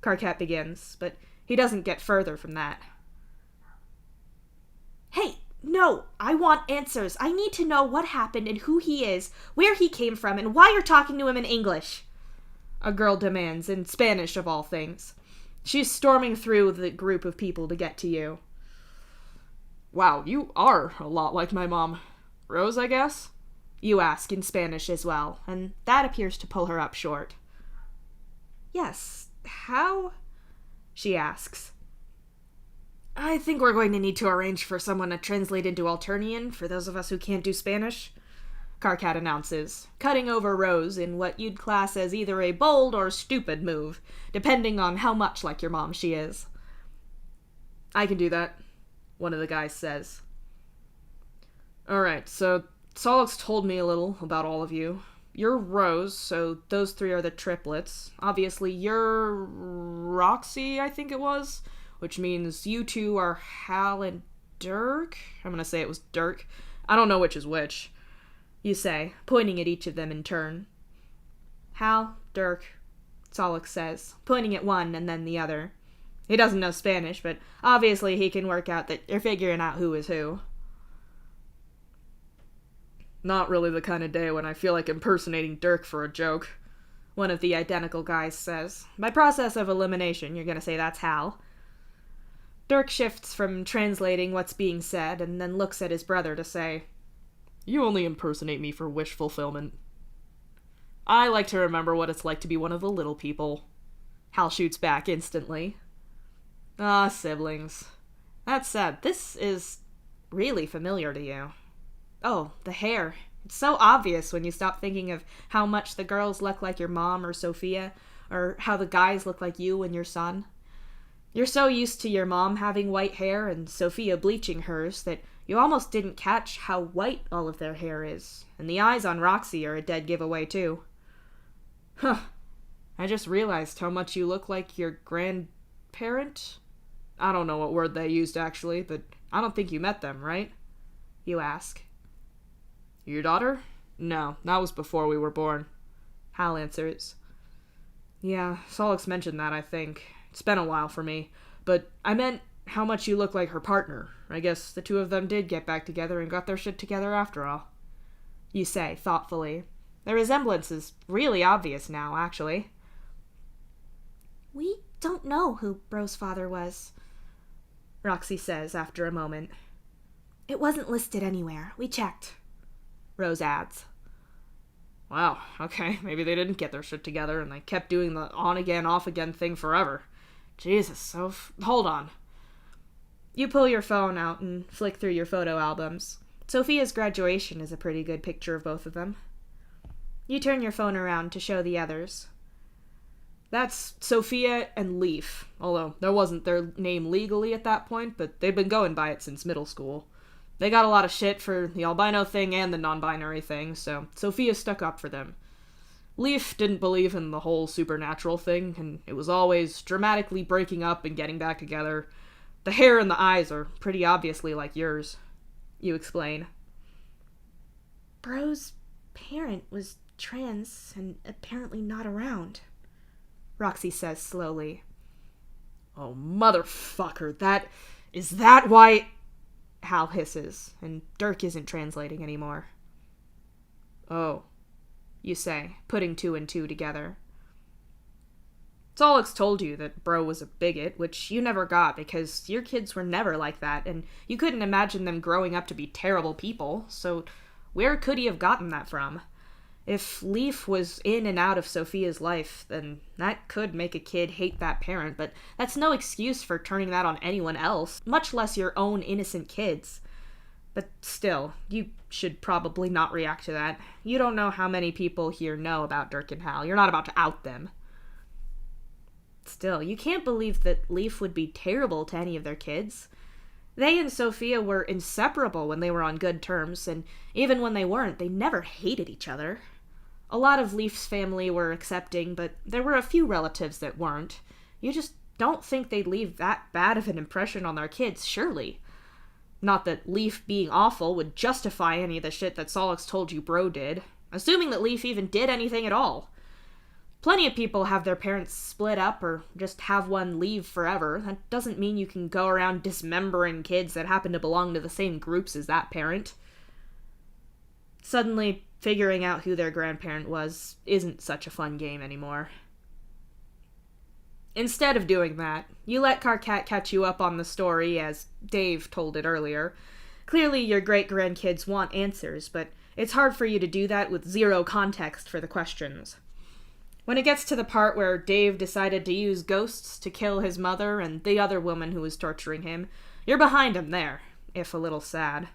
Karkat begins, but he doesn't get further from that. Hey, no, I want answers. I need to know what happened and who he is, where he came from, and why you're talking to him in English. A girl demands, in Spanish of all things. She's storming through the group of people to get to you. Wow, you are a lot like my mom. Rose, I guess? You ask in Spanish as well, and that appears to pull her up short. Yes, how? She asks. I think we're going to need to arrange for someone to translate into Alternian for those of us who can't do Spanish, Karkat announces, cutting over Rose in what you'd class as either a bold or stupid move, depending on how much like your mom she is. I can do that, one of the guys says. Alright, so Solix told me a little about all of you. You're Rose, so those three are the triplets. Obviously, you're Roxy, I think it was, which means you two are Hal and Dirk? I'm gonna say it was Dirk. I don't know which is which. You say, pointing at each of them in turn. Hal, Dirk, Solix says, pointing at one and then the other. He doesn't know Spanish, but obviously he can work out that you're figuring out who is who. Not really the kind of day when I feel like impersonating Dirk for a joke, one of the identical guys says. By process of elimination, you're gonna say that's Hal. Dirk shifts from translating what's being said and then looks at his brother to say, You only impersonate me for wish fulfillment. I like to remember what it's like to be one of the little people. Hal shoots back instantly. Ah, siblings. That said, this is really familiar to you. Oh, the hair. It's so obvious when you stop thinking of how much the girls look like your mom or Sophia, or how the guys look like you and your son. You're so used to your mom having white hair and Sophia bleaching hers that you almost didn't catch how white all of their hair is, and the eyes on Roxy are a dead giveaway too. Huh. I just realized how much you look like your grandparent? I don't know what word they used actually, but I don't think you met them, right? You ask. Your daughter? No, that was before we were born. Hal answers. Yeah, Solix mentioned that, I think. It's been a while for me, but I meant how much you look like her partner. I guess the two of them did get back together and got their shit together after all. You say, thoughtfully. The resemblance is really obvious now, actually. We don't know who Bro's father was, Roxy says after a moment. It wasn't listed anywhere. We checked, Rose adds. Wow, okay, maybe they didn't get their shit together and they kept doing the on-again, off-again thing forever. Jesus, hold on. You pull your phone out and flick through your photo albums. Sophia's graduation is a pretty good picture of both of them. You turn your phone around to show the others. That's Sophia and Leaf, although there wasn't their name legally at that point, but they'd been going by it since middle school. They got a lot of shit for the albino thing and the non-binary thing, so Sophia stuck up for them. Leaf didn't believe in the whole supernatural thing, and it was always dramatically breaking up and getting back together. The hair and the eyes are pretty obviously like yours, you explain. Bro's parent was trans and apparently not around, Roxy says slowly. Oh, motherfucker, is that why... Hal hisses, and Dirk isn't translating anymore. Oh, you say, putting two and two together. Solix told you that Bro was a bigot, which you never got because your kids were never like that, and you couldn't imagine them growing up to be terrible people, so where could he have gotten that from? If Leaf was in and out of Sophia's life, then that could make a kid hate that parent, but that's no excuse for turning that on anyone else, much less your own innocent kids. But still, you should probably not react to that. You don't know how many people here know about Dirk and Hal. You're not about to out them. Still, you can't believe that Leaf would be terrible to any of their kids. They and Sophia were inseparable when they were on good terms, and even when they weren't, they never hated each other. A lot of Leaf's family were accepting, but there were a few relatives that weren't. You just don't think they'd leave that bad of an impression on their kids, surely. Not that Leaf being awful would justify any of the shit that Solix told you Bro did, assuming that Leaf even did anything at all. Plenty of people have their parents split up or just have one leave forever. That doesn't mean you can go around dismembering kids that happen to belong to the same groups as that parent. Suddenly, figuring out who their grandparent was isn't such a fun game anymore. Instead of doing that, you let Karkat catch you up on the story as Dave told it earlier. Clearly your great-grandkids want answers, but it's hard for you to do that with zero context for the questions. When it gets to the part where Dave decided to use ghosts to kill his mother and the other woman who was torturing him, you're behind him there, if a little sad.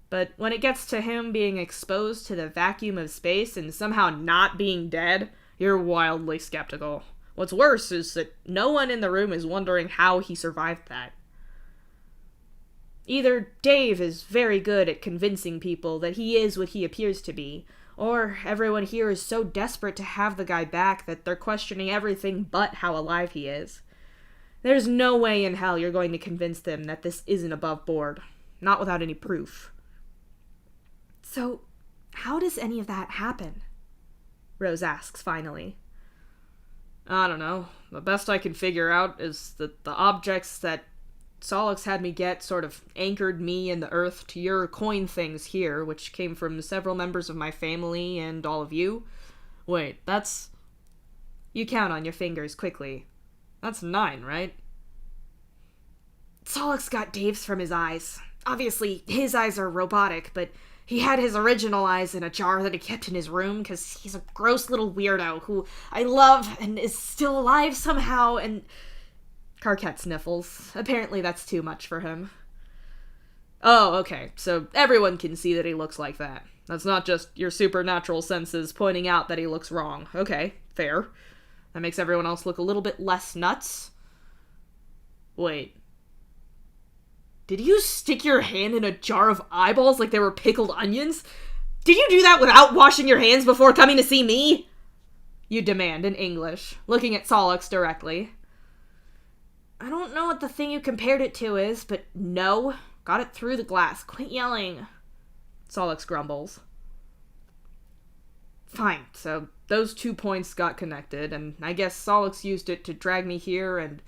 But when it gets to him being exposed to the vacuum of space and somehow not being dead, you're wildly skeptical. What's worse is that no one in the room is wondering how he survived that. Either Dave is very good at convincing people that he is what he appears to be, or everyone here is so desperate to have the guy back that they're questioning everything but how alive he is. There's no way in hell you're going to convince them that this isn't above board. Not without any proof. So, how does any of that happen? Rose asks finally. I don't know. The best I can figure out is that the objects that Solix had me get sort of anchored me and the earth to your coin things here, which came from several members of my family and all of you. Wait, that's... You count on your fingers quickly. That's 9, right? Solix got Dave's from his eyes. Obviously, his eyes are robotic, but he had his original eyes in a jar that he kept in his room because he's a gross little weirdo who I love and is still alive somehow, and... Karkat sniffles. Apparently that's too much for him. Oh, okay, so everyone can see that he looks like that. That's not just your supernatural senses pointing out that he looks wrong. Okay, fair. That makes everyone else look a little bit less nuts. Wait. Did you stick your hand in a jar of eyeballs like they were pickled onions? Did you do that without washing your hands before coming to see me? You demand in English, looking at Solix directly. I don't know what the thing you compared it to is, but no. Got it through the glass. Quit yelling. Solix grumbles. Fine, so those 2 points got connected, and I guess Solix used it to drag me here, and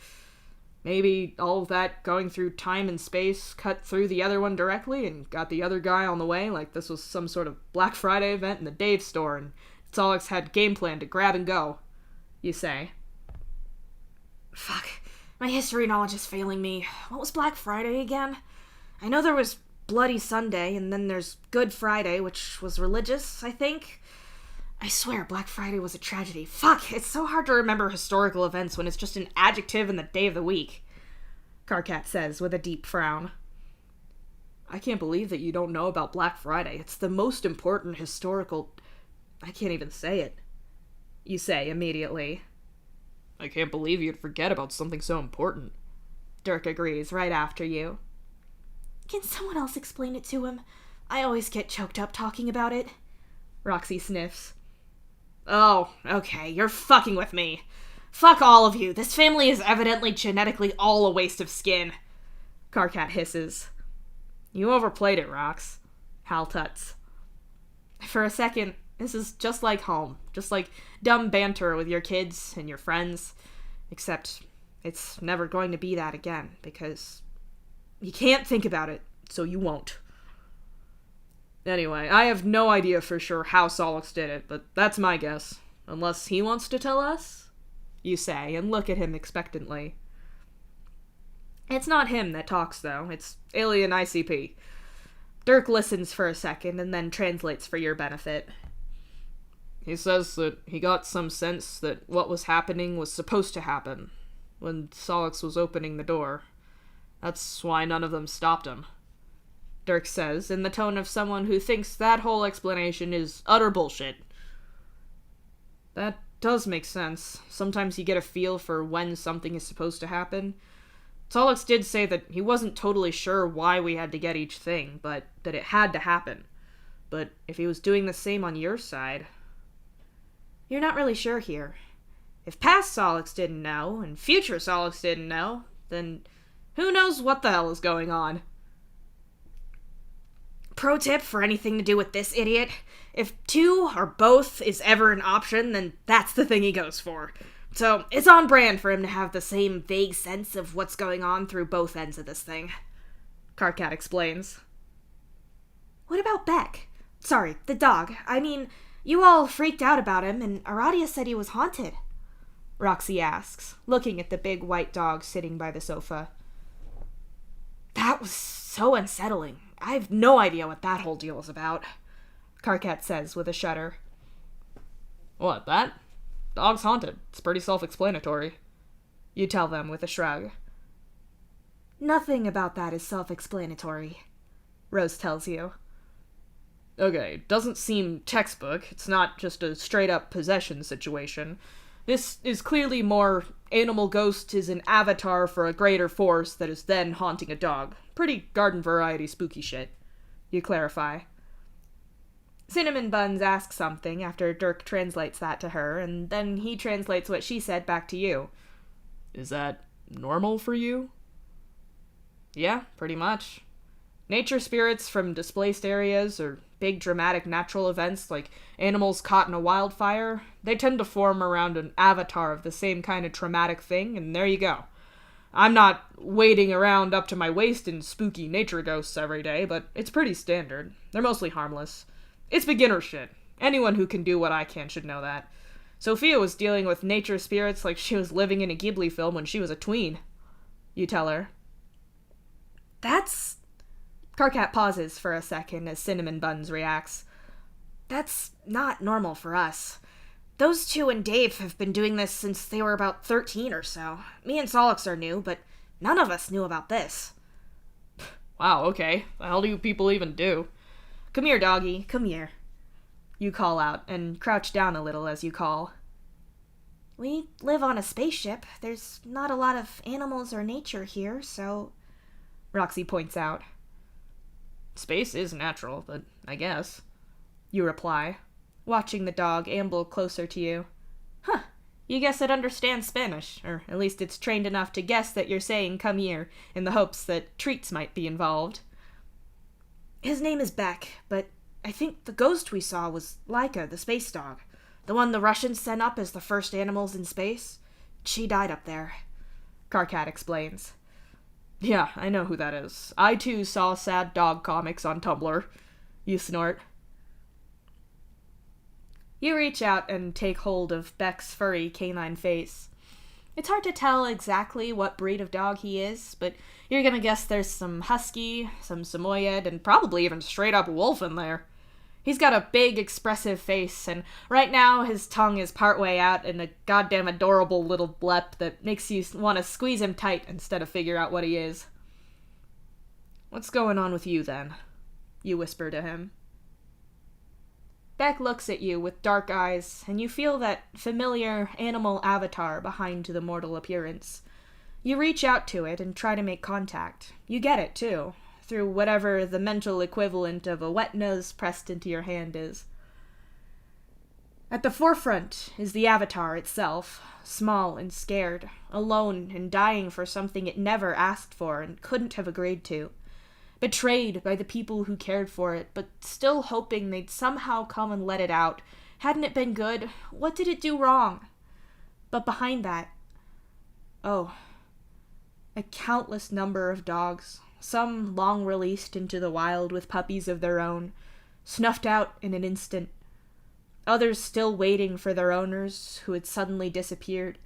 maybe all of that going through time and space cut through the other one directly and got the other guy on the way, like this was some sort of Black Friday event in the Dave store, and Solix had game plan to grab and go, you say. Fuck. My history knowledge is failing me. What was Black Friday again? I know there was Bloody Sunday, and then there's Good Friday, which was religious, I think. I swear Black Friday was a tragedy. Fuck, it's so hard to remember historical events when it's just an adjective in the day of the week. Karkat says with a deep frown. I can't believe that you don't know about Black Friday. It's the most important historical... I can't even say it. You say immediately. I can't believe you'd forget about something so important. Dirk agrees right after you. Can someone else explain it to him? I always get choked up talking about it. Roxy sniffs. Oh, okay, you're fucking with me. Fuck all of you. This family is evidently genetically all a waste of skin. Karkat hisses. You overplayed it, Rox. Hal tuts. For a second, this is just like home. Just like dumb banter with your kids and your friends. Except it's never going to be that again, because you can't think about it, so you won't. Anyway, I have no idea for sure how Solix did it, but that's my guess. Unless he wants to tell us? you say, and look at him expectantly. It's not him that talks, though. It's Alien ICP. Dirk listens for a second and then translates for your benefit. He says that he got some sense that what was happening was supposed to happen when Solix was opening the door. That's why none of them stopped him. Dirk says, in the tone of someone who thinks that whole explanation is utter bullshit. That does make sense. Sometimes you get a feel for when something is supposed to happen. Solix did say that he wasn't totally sure why we had to get each thing, but that it had to happen. But if he was doing the same on your side... You're not really sure here. If past Solix didn't know, and future Solix didn't know, then who knows what the hell is going on? Pro tip for anything to do with this idiot: if two or both is ever an option, then that's the thing he goes for. So it's on brand for him to have the same vague sense of what's going on through both ends of this thing. Karkat explains. What about Beck? Sorry, the dog. I mean, you all freaked out about him, and Aradia said he was haunted. Roxy asks, looking at the big white dog sitting by the sofa. That was so unsettling. I have no idea what that whole deal was about, Karkat says with a shudder. What, that? Dog's haunted. It's pretty self-explanatory. You tell them with a shrug. Nothing about that is self-explanatory, Rose tells you. Okay, doesn't seem textbook. It's not just a straight-up possession situation. This is clearly more animal ghost is an avatar for a greater force that is then haunting a dog. Pretty garden variety spooky shit. You clarify. Cinnamon Buns asks something after Dirk translates that to her, and then he translates what she said back to you. Is that normal for you? Yeah, pretty much. Nature spirits from displaced areas or big dramatic natural events like animals caught in a wildfire, they tend to form around an avatar of the same kind of traumatic thing, and there you go. I'm not wading around up to my waist in spooky nature ghosts every day, but it's pretty standard. They're mostly harmless. It's beginner shit. Anyone who can do what I can should know that. Sophia was dealing with nature spirits like she was living in a Ghibli film when she was a tween. You tell her. That's... Karkat pauses for a second as Cinnamon Buns reacts. That's not normal for us. Those two and Dave have been doing this since they were about 13 or so. Me and Solix are new, but none of us knew about this. Wow, okay. The hell do you people even do? Come here, doggy. Come here. You call out, and crouch down a little as you call. We live on a spaceship. There's not a lot of animals or nature here, so... Roxy points out. Space is natural, but I guess. You reply, watching the dog amble closer to you. Huh. You guess it understands Spanish, or at least it's trained enough to guess that you're saying come here in the hopes that treats might be involved. His name is Beck, but I think the ghost we saw was Laika, the space dog. The one the Russians sent up as the first animals in space. She died up there. Karkat explains. Yeah, I know who that is. I too saw sad dog comics on Tumblr. You snort. You reach out and take hold of Beck's furry canine face. It's hard to tell exactly what breed of dog he is, but you're gonna guess there's some husky, some Samoyed, and probably even straight up wolf in there. He's got a big, expressive face, and right now his tongue is partway out in a goddamn adorable little blep that makes you want to squeeze him tight instead of figure out what he is. What's going on with you, then? You whisper to him. Beck looks at you with dark eyes, and you feel that familiar animal avatar behind the mortal appearance. You reach out to it and try to make contact. You get it, too, through whatever the mental equivalent of a wet nose pressed into your hand is. At the forefront is the avatar itself, small and scared, alone and dying for something it never asked for and couldn't have agreed to. Betrayed by the people who cared for it, but still hoping they'd somehow come and let it out. Hadn't it been good? What did it do wrong? But behind that, a countless number of dogs, some long released into the wild with puppies of their own, snuffed out in an instant. Others still waiting for their owners who had suddenly disappeared.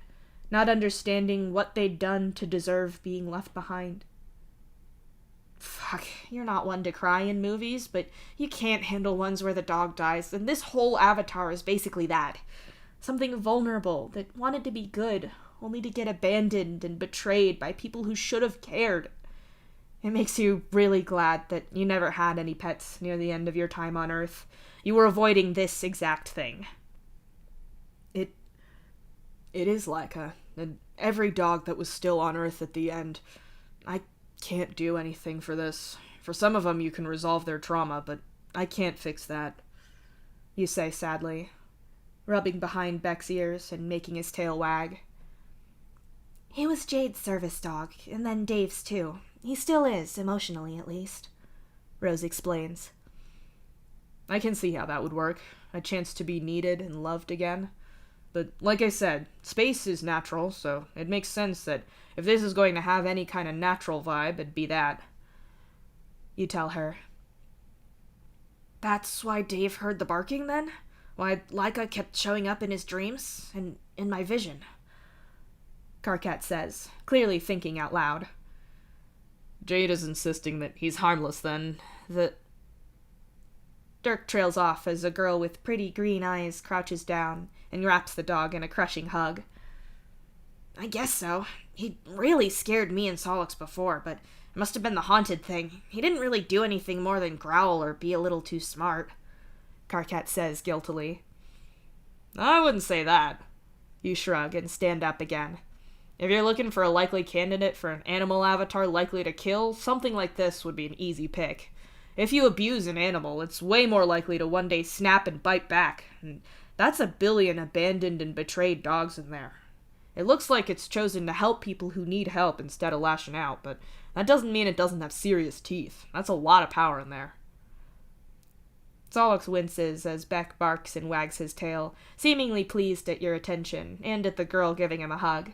not understanding what they'd done to deserve being left behind. Fuck, you're not one to cry in movies, but you can't handle ones where the dog dies, and this whole Avatar is basically that. Something vulnerable that wanted to be good, only to get abandoned and betrayed by people who should have cared. It makes you really glad that you never had any pets near the end of your time on Earth. You were avoiding this exact thing. It is Laika, and every dog that was still on Earth at the end. I can't do anything for this. For some of them you can resolve their trauma, but I can't fix that. You say sadly, rubbing behind Beck's ears and making his tail wag. He was Jade's service dog, and then Dave's too. He still is, emotionally at least. Rose explains. I can see how that would work. A chance to be needed and loved again. But like I said, space is natural, so it makes sense that if this is going to have any kind of natural vibe, it'd be that. You tell her. That's why Dave heard the barking then? Why Laika kept showing up in his dreams and in my vision? Karkat says, clearly thinking out loud. Jade is insisting that he's harmless then. Dirk trails off as a girl with pretty green eyes crouches down and wraps the dog in a crushing hug. I guess so. He really scared me and Solix before, but it must have been the haunted thing. He didn't really do anything more than growl or be a little too smart, Karkat says guiltily. I wouldn't say that. You shrug and stand up again. If you're looking for a likely candidate for an animal avatar likely to kill, something like this would be an easy pick. If you abuse an animal, it's way more likely to one day snap and bite back, and that's 1 billion abandoned and betrayed dogs in there. It looks like it's chosen to help people who need help instead of lashing out, but that doesn't mean it doesn't have serious teeth. That's a lot of power in there. Solix winces as Beck barks and wags his tail, seemingly pleased at your attention, and at the girl giving him a hug.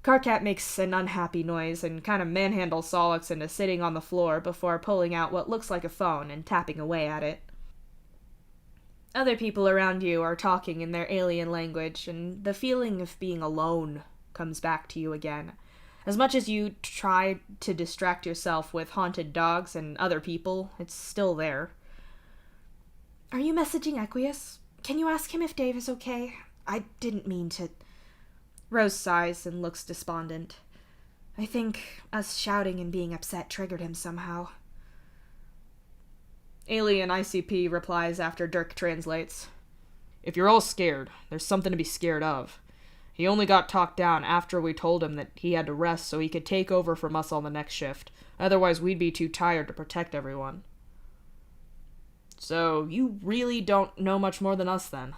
Karkat makes an unhappy noise and kind of manhandles Solix into sitting on the floor before pulling out what looks like a phone and tapping away at it. Other people around you are talking in their alien language, and the feeling of being alone comes back to you again. As much as you try to distract yourself with haunted dogs and other people, it's still there. Are you messaging Equius? Can you ask him if Dave is okay? I didn't mean to... Rose sighs and looks despondent. I think us shouting and being upset triggered him somehow. Alien ICP replies after Dirk translates. If you're all scared, there's something to be scared of. He only got talked down after we told him that he had to rest so he could take over from us on the next shift. Otherwise we'd be too tired to protect everyone. So you really don't know much more than us then?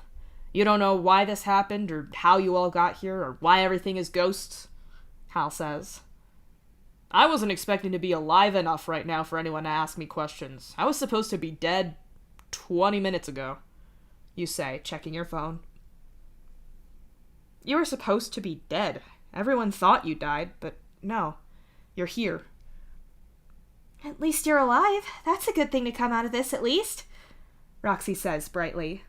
You don't know why this happened, or how you all got here, or why everything is ghosts? Hal says. I wasn't expecting to be alive enough right now for anyone to ask me questions. I was supposed to be dead 20 minutes ago. You say, checking your phone. You were supposed to be dead. Everyone thought you died, but no. You're here. At least you're alive. That's a good thing to come out of this, at least. Roxy says brightly.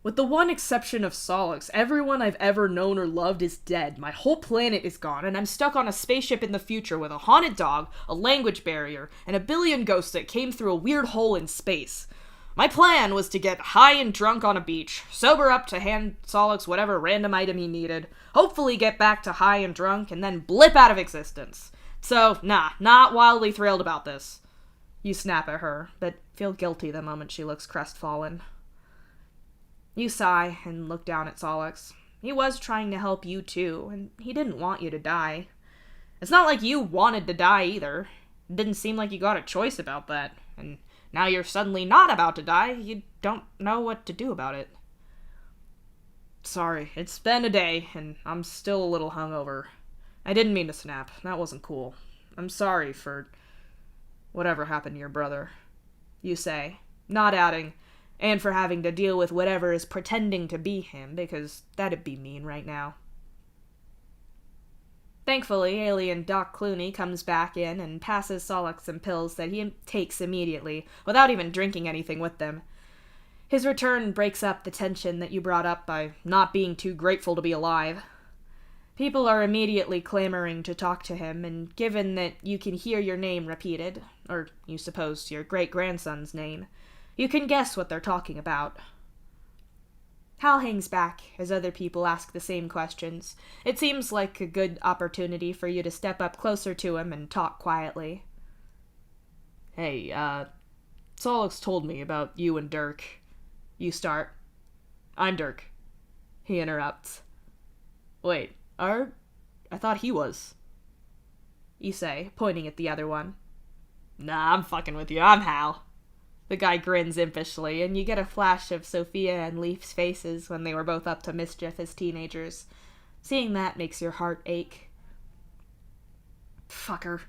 With the one exception of Solix, everyone I've ever known or loved is dead. My whole planet is gone, and I'm stuck on a spaceship in the future with a haunted dog, a language barrier, and 1 billion ghosts that came through a weird hole in space. My plan was to get high and drunk on a beach, sober up to hand Solix whatever random item he needed, hopefully get back to high and drunk, and then blip out of existence. So, not wildly thrilled about this. You snap at her, but feel guilty the moment she looks crestfallen. You sigh and look down at Solix. He was trying to help you too, and he didn't want you to die. It's not like you wanted to die either. It didn't seem like you got a choice about that, and now you're suddenly not about to die. You don't know what to do about it. Sorry, it's been a day, and I'm still a little hungover. I didn't mean to snap. That wasn't cool. I'm sorry for whatever happened to your brother. You say, not adding, and for having to deal with whatever is pretending to be him, because that'd be mean right now. Thankfully, alien Doc Clooney comes back in and passes Solix some pills that he takes immediately, without even drinking anything with them. His return breaks up the tension that you brought up by not being too grateful to be alive. People are immediately clamoring to talk to him, and given that you can hear your name repeated, or you suppose your great-grandson's name, you can guess what they're talking about. Hal hangs back as other people ask the same questions. It seems like a good opportunity for you to step up closer to him and talk quietly. Hey, Solix told me about you and Dirk. You start. I'm Dirk. He interrupts. Wait, I thought he was. You say, pointing at the other one. Nah, I'm fucking with you. I'm Hal. The guy grins impishly, and you get a flash of Sophia and Leaf's faces when they were both up to mischief as teenagers. Seeing that makes your heart ache. Fucker.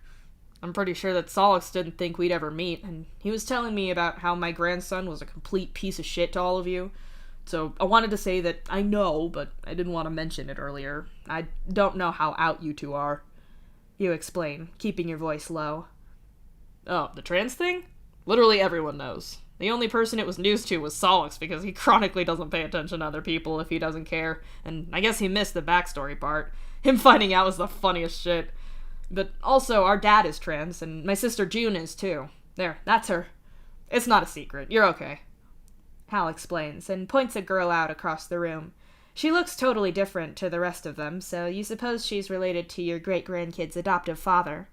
I'm pretty sure that Solix didn't think we'd ever meet, and he was telling me about how my grandson was a complete piece of shit to all of you. So I wanted to say that I know, but I didn't want to mention it earlier. I don't know how out you two are. You explain, keeping your voice low. Oh, the trans thing? Literally everyone knows. The only person it was news to was Solix, because he chronically doesn't pay attention to other people if he doesn't care, and I guess he missed the backstory part. Him finding out was the funniest shit. But also, our dad is trans, and my sister June is too. There, that's her. It's not a secret. You're okay. Hal explains, and points a girl out across the room. She looks totally different to the rest of them, so you suppose she's related to your great-grandkid's adoptive father.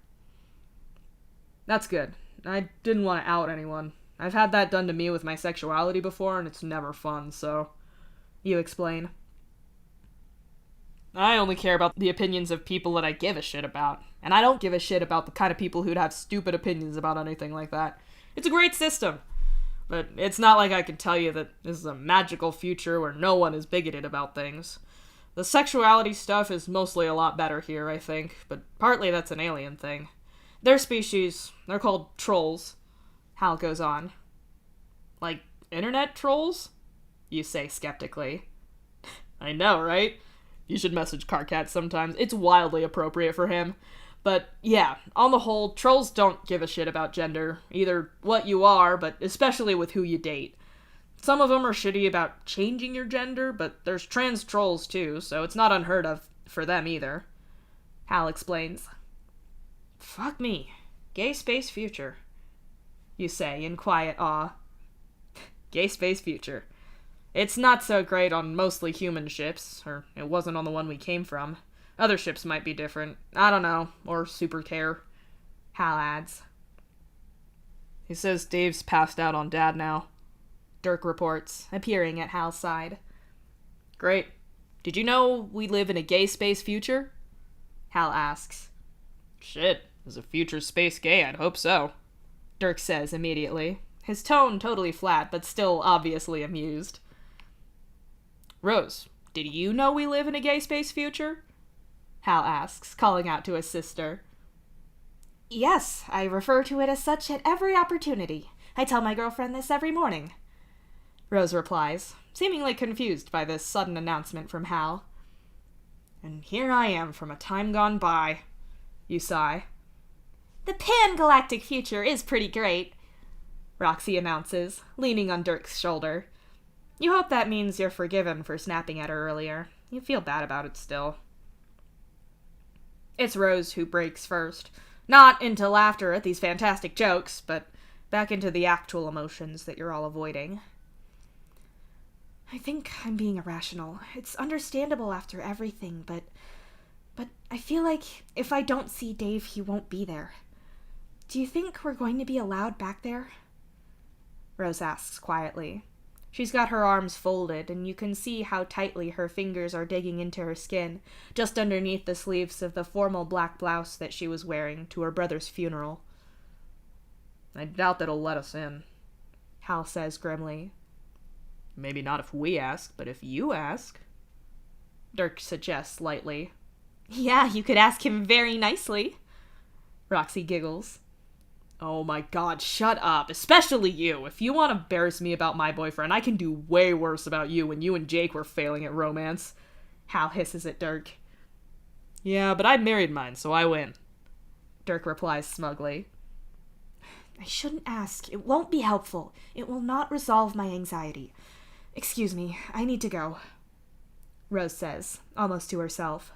That's good. I didn't want to out anyone. I've had that done to me with my sexuality before, and it's never fun, so... You explain. I only care about the opinions of people that I give a shit about, and I don't give a shit about the kind of people who'd have stupid opinions about anything like that. It's a great system. But it's not like I can tell you that this is a magical future where no one is bigoted about things. The sexuality stuff is mostly a lot better here, I think, but partly that's an alien thing. Their species, they're called trolls. Hal goes on. Like, internet trolls? You say skeptically. I know, right? You should message Carcat sometimes. It's wildly appropriate for him. But, yeah, on the whole, trolls don't give a shit about gender. Either what you are, but especially with who you date. Some of them are shitty about changing your gender, but there's trans trolls too, so it's not unheard of for them either. Hal explains. Fuck me. Gay space future. You say in quiet awe. Gay space future. It's not so great on mostly human ships, or it wasn't on the one we came from. Other ships might be different. I don't know. Or super care. Hal adds. He says Dave's passed out on Dad now. Dirk reports, appearing at Hal's side. Great. Did you know we live in a gay space future? Hal asks. Shit. Is a future space gay? I'd hope so. Dirk says immediately. His tone totally flat, but still obviously amused. Rose, did you know we live in a gay space future? Hal asks, calling out to his sister. Yes, I refer to it as such at every opportunity. I tell my girlfriend this every morning. Rose replies, seemingly confused by this sudden announcement from Hal. And here I am from a time gone by. You sigh. The pan-galactic future is pretty great, Roxy announces, leaning on Dirk's shoulder. You hope that means you're forgiven for snapping at her earlier. You feel bad about it still. It's Rose who breaks first. Not into laughter at these fantastic jokes, but back into the actual emotions that you're all avoiding. I think I'm being irrational. It's understandable after everything, but I feel like if I don't see Dave, he won't be there. Do you think we're going to be allowed back there? Rose asks quietly. She's got her arms folded, and you can see how tightly her fingers are digging into her skin, just underneath the sleeves of the formal black blouse that she was wearing to her brother's funeral. I doubt that'll let us in, Hal says grimly. Maybe not if we ask, but if you ask, Dirk suggests lightly. Yeah, you could ask him very nicely. Roxy giggles. Oh my god, shut up. Especially you. If you want to embarrass me about my boyfriend, I can do way worse about you when you and Jake were failing at romance. Hal hisses at Dirk. Yeah, but I married mine, so I win. Dirk replies smugly. I shouldn't ask. It won't be helpful. It will not resolve my anxiety. Excuse me, I need to go. Rose says, almost to herself.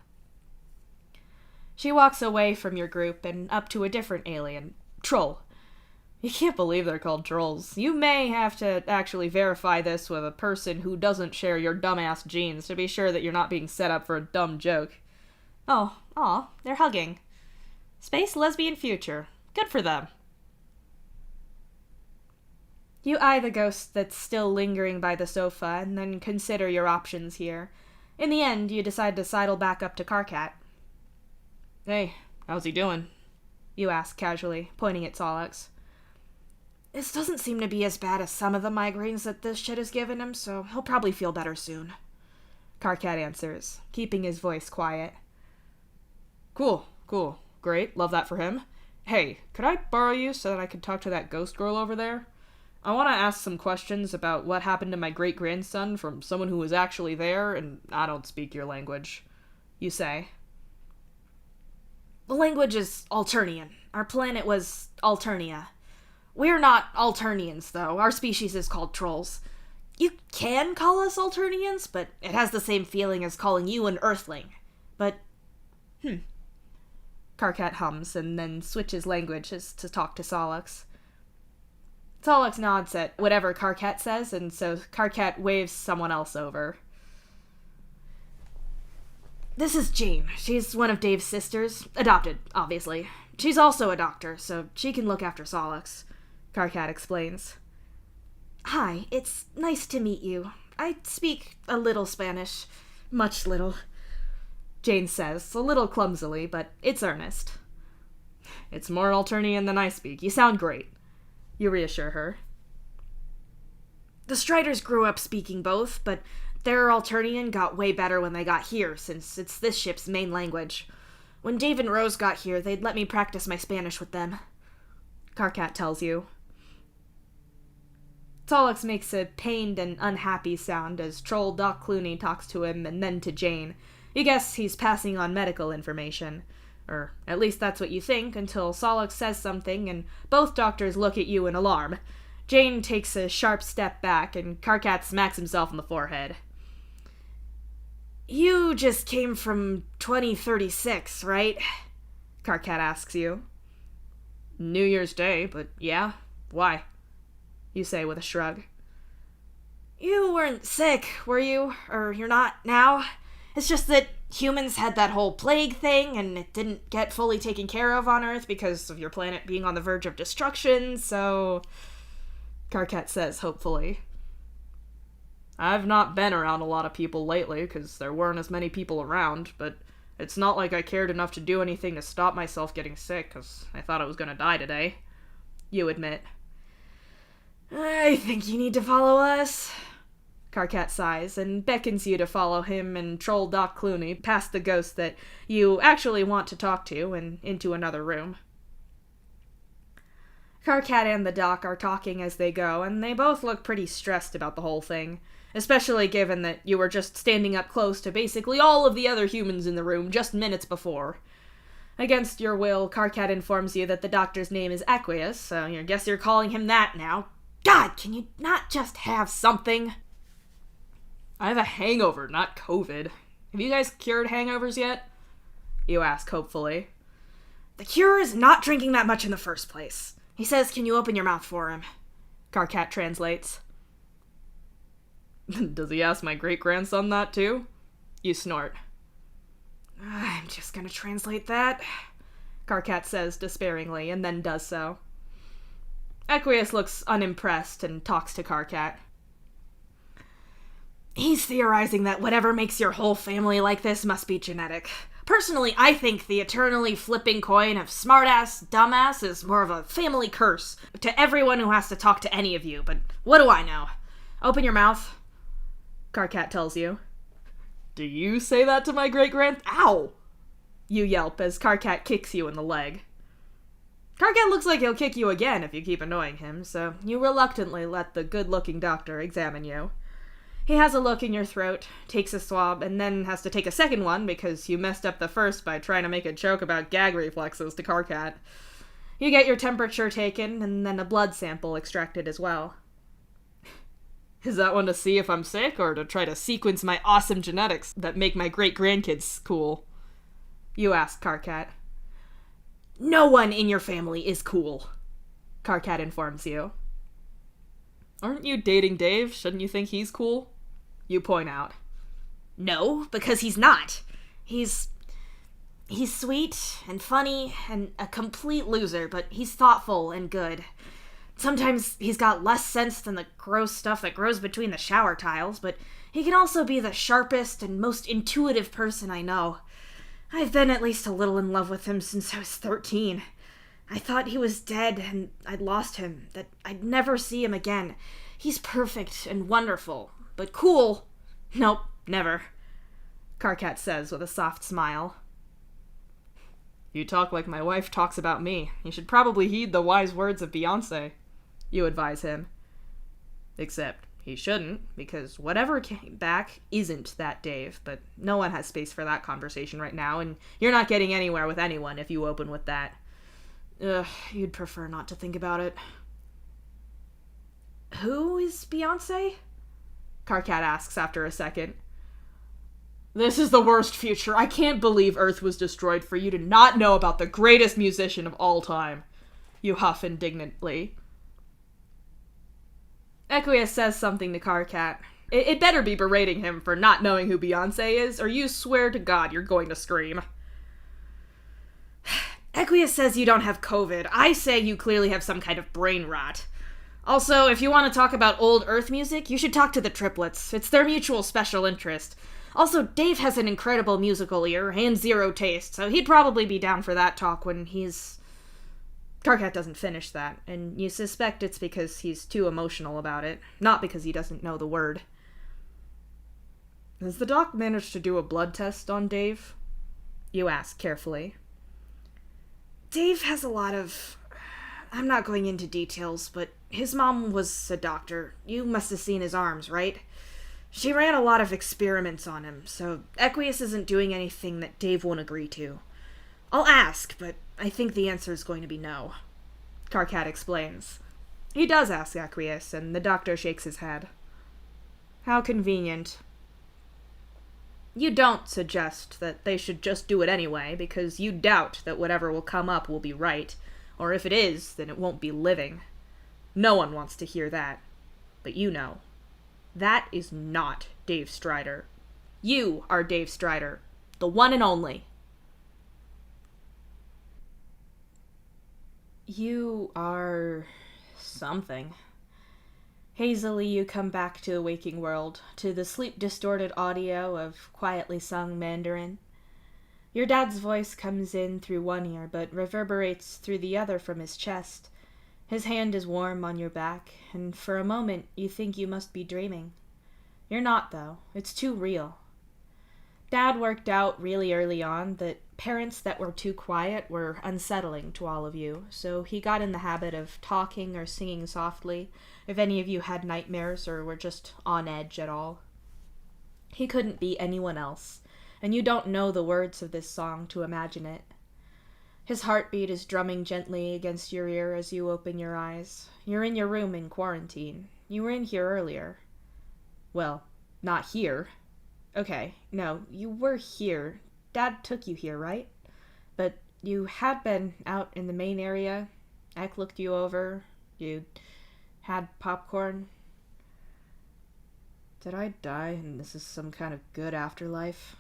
She walks away from your group and up to a different alien, Troll. You can't believe they're called trolls. You may have to actually verify this with a person who doesn't share your dumbass genes to be sure that you're not being set up for a dumb joke. Oh, aw, they're hugging. Space lesbian future. Good for them. You eye the ghost that's still lingering by the sofa and then consider your options here. In the end, you decide to sidle back up to Karkat. Hey, how's he doing? You ask casually, pointing at Solix. This doesn't seem to be as bad as some of the migraines that this shit has given him, so he'll probably feel better soon. Karkat answers, keeping his voice quiet. Cool. Great, love that for him. Hey, could I borrow you so that I could talk to that ghost girl over there? I want to ask some questions about what happened to my great-grandson from someone who was actually there, and I don't speak your language. You say. The language is Alternian. Our planet was Alternia. We're not Alternians, though. Our species is called trolls. You can call us Alternians, but it has the same feeling as calling you an Earthling. But, Karkat hums and then switches languages to talk to Solix. Solix nods at whatever Karkat says, and so Karkat waves someone else over. This is Jane. She's one of Dave's sisters. Adopted, obviously. She's also a doctor, so she can look after Solix. Karkat explains. Hi, it's nice to meet you. I speak a little Spanish. Much little. Jane says, a little clumsily, but it's earnest. It's more Alternian than I speak. You sound great. You reassure her. The Striders grew up speaking both, but their Alternian got way better when they got here, since it's this ship's main language. When Dave and Rose got here, they'd let me practice my Spanish with them. Karkat tells you. Solix makes a pained and unhappy sound as Troll Doc Clooney talks to him and then to Jane. You guess he's passing on medical information. Or at least that's what you think, until Solix says something and both doctors look at you in alarm. Jane takes a sharp step back and Karkat smacks himself on the forehead. You just came from 2036, right? Karkat asks you. New Year's Day, but yeah. Why? You say with a shrug. You weren't sick, were you? Or you're not now? It's just that humans had that whole plague thing, and it didn't get fully taken care of on Earth because of your planet being on the verge of destruction, so... Karkat says hopefully. I've not been around a lot of people lately, because there weren't as many people around, but it's not like I cared enough to do anything to stop myself getting sick, because I thought I was gonna die today. You admit. I think you need to follow us. Karkat sighs and beckons you to follow him and Troll Doc Clooney past the ghost that you actually want to talk to and into another room. Karkat and the doc are talking as they go, and they both look pretty stressed about the whole thing, especially given that you were just standing up close to basically all of the other humans in the room just minutes before. Against your will, Karkat informs you that the doctor's name is Aqueous, so I guess you're calling him that now. God, can you not just have something? I have a hangover, not COVID. Have you guys cured hangovers yet? You ask hopefully. The cure is not drinking that much in the first place. He says, can you open your mouth for him? Karkat translates. Does he ask my great-grandson that too? You snort. I'm just gonna translate that. Karkat says despairingly, and then does so. Aqueous looks unimpressed and talks to Karkat. He's theorizing that whatever makes your whole family like this must be genetic. Personally, I think the eternally flipping coin of smartass, dumbass is more of a family curse to everyone who has to talk to any of you, but what do I know? Open your mouth, Karkat tells you. Do you say that to my great-grand... Ow! You yelp as Karkat kicks you in the leg. Karkat looks like he'll kick you again if you keep annoying him, so you reluctantly let the good-looking doctor examine you. He has a look in your throat, takes a swab, and then has to take a second one because you messed up the first by trying to make a joke about gag reflexes to Karkat. You get your temperature taken, and then a blood sample extracted as well. Is that one to see if I'm sick, or to try to sequence my awesome genetics that make my great-grandkids cool? You ask Karkat. No one in your family is cool, Karkat informs you. Aren't you dating Dave? Shouldn't you think he's cool? You point out. No, because he's not. He's sweet and funny and a complete loser, but he's thoughtful and good. Sometimes he's got less sense than the gross stuff that grows between the shower tiles, but he can also be the sharpest and most intuitive person I know. I've been at least a little in love with him since I was 13. I thought he was dead and I'd lost him, that I'd never see him again. He's perfect and wonderful, but cool? Nope, never, Karkat says with a soft smile. You talk like my wife talks about me. You should probably heed the wise words of Beyonce, you advise him. Except he shouldn't, because whatever came back isn't that Dave, but no one has space for that conversation right now, and you're not getting anywhere with anyone if you open with that. You'd prefer not to think about it. Who is Beyonce? Karkat asks after a second. This is the worst future. I can't believe Earth was destroyed for you to not know about the greatest musician of all time, you huff indignantly. Equius says something to Karkat. It better be berating him for not knowing who Beyonce is, or you swear to God you're going to scream. Equius says you don't have COVID. I say you clearly have some kind of brain rot. Also, if you want to talk about old Earth music, you should talk to the triplets. It's their mutual special interest. Also, Dave has an incredible musical ear and zero taste, so he'd probably be down for that talk when he's... Karkat doesn't finish that, and you suspect it's because he's too emotional about it, not because he doesn't know the word. Has the doc managed to do a blood test on Dave? You ask carefully. Dave has a lot of... I'm not going into details, but his mom was a doctor. You must have seen his arms, right? She ran a lot of experiments on him, so Equius isn't doing anything that Dave won't agree to. I'll ask, but I think the answer is going to be no, Karkat explains. He does ask Equius, and the doctor shakes his head. How convenient. You don't suggest that they should just do it anyway, because you doubt that whatever will come up will be right, or if it is, then it won't be living. No one wants to hear that. But you know. That is not Dave Strider. You are Dave Strider, the one and only. You are... something. Hazily you come back to the waking world, to the sleep-distorted audio of quietly sung Mandarin. Your dad's voice comes in through one ear, but reverberates through the other from his chest. His hand is warm on your back, and for a moment you think you must be dreaming. You're not, though. It's too real. Dad worked out really early on that parents that were too quiet were unsettling to all of you, so he got in the habit of talking or singing softly if any of you had nightmares or were just on edge at all. He couldn't be anyone else, and you don't know the words of this song to imagine it. His heartbeat is drumming gently against your ear as you open your eyes. You're in your room in quarantine. You were in here earlier. Well, not here. Okay, no, you were here. Dad took you here, right? But you had been out in the main area. Ek looked you over. You had popcorn. Did I die and this is some kind of good afterlife?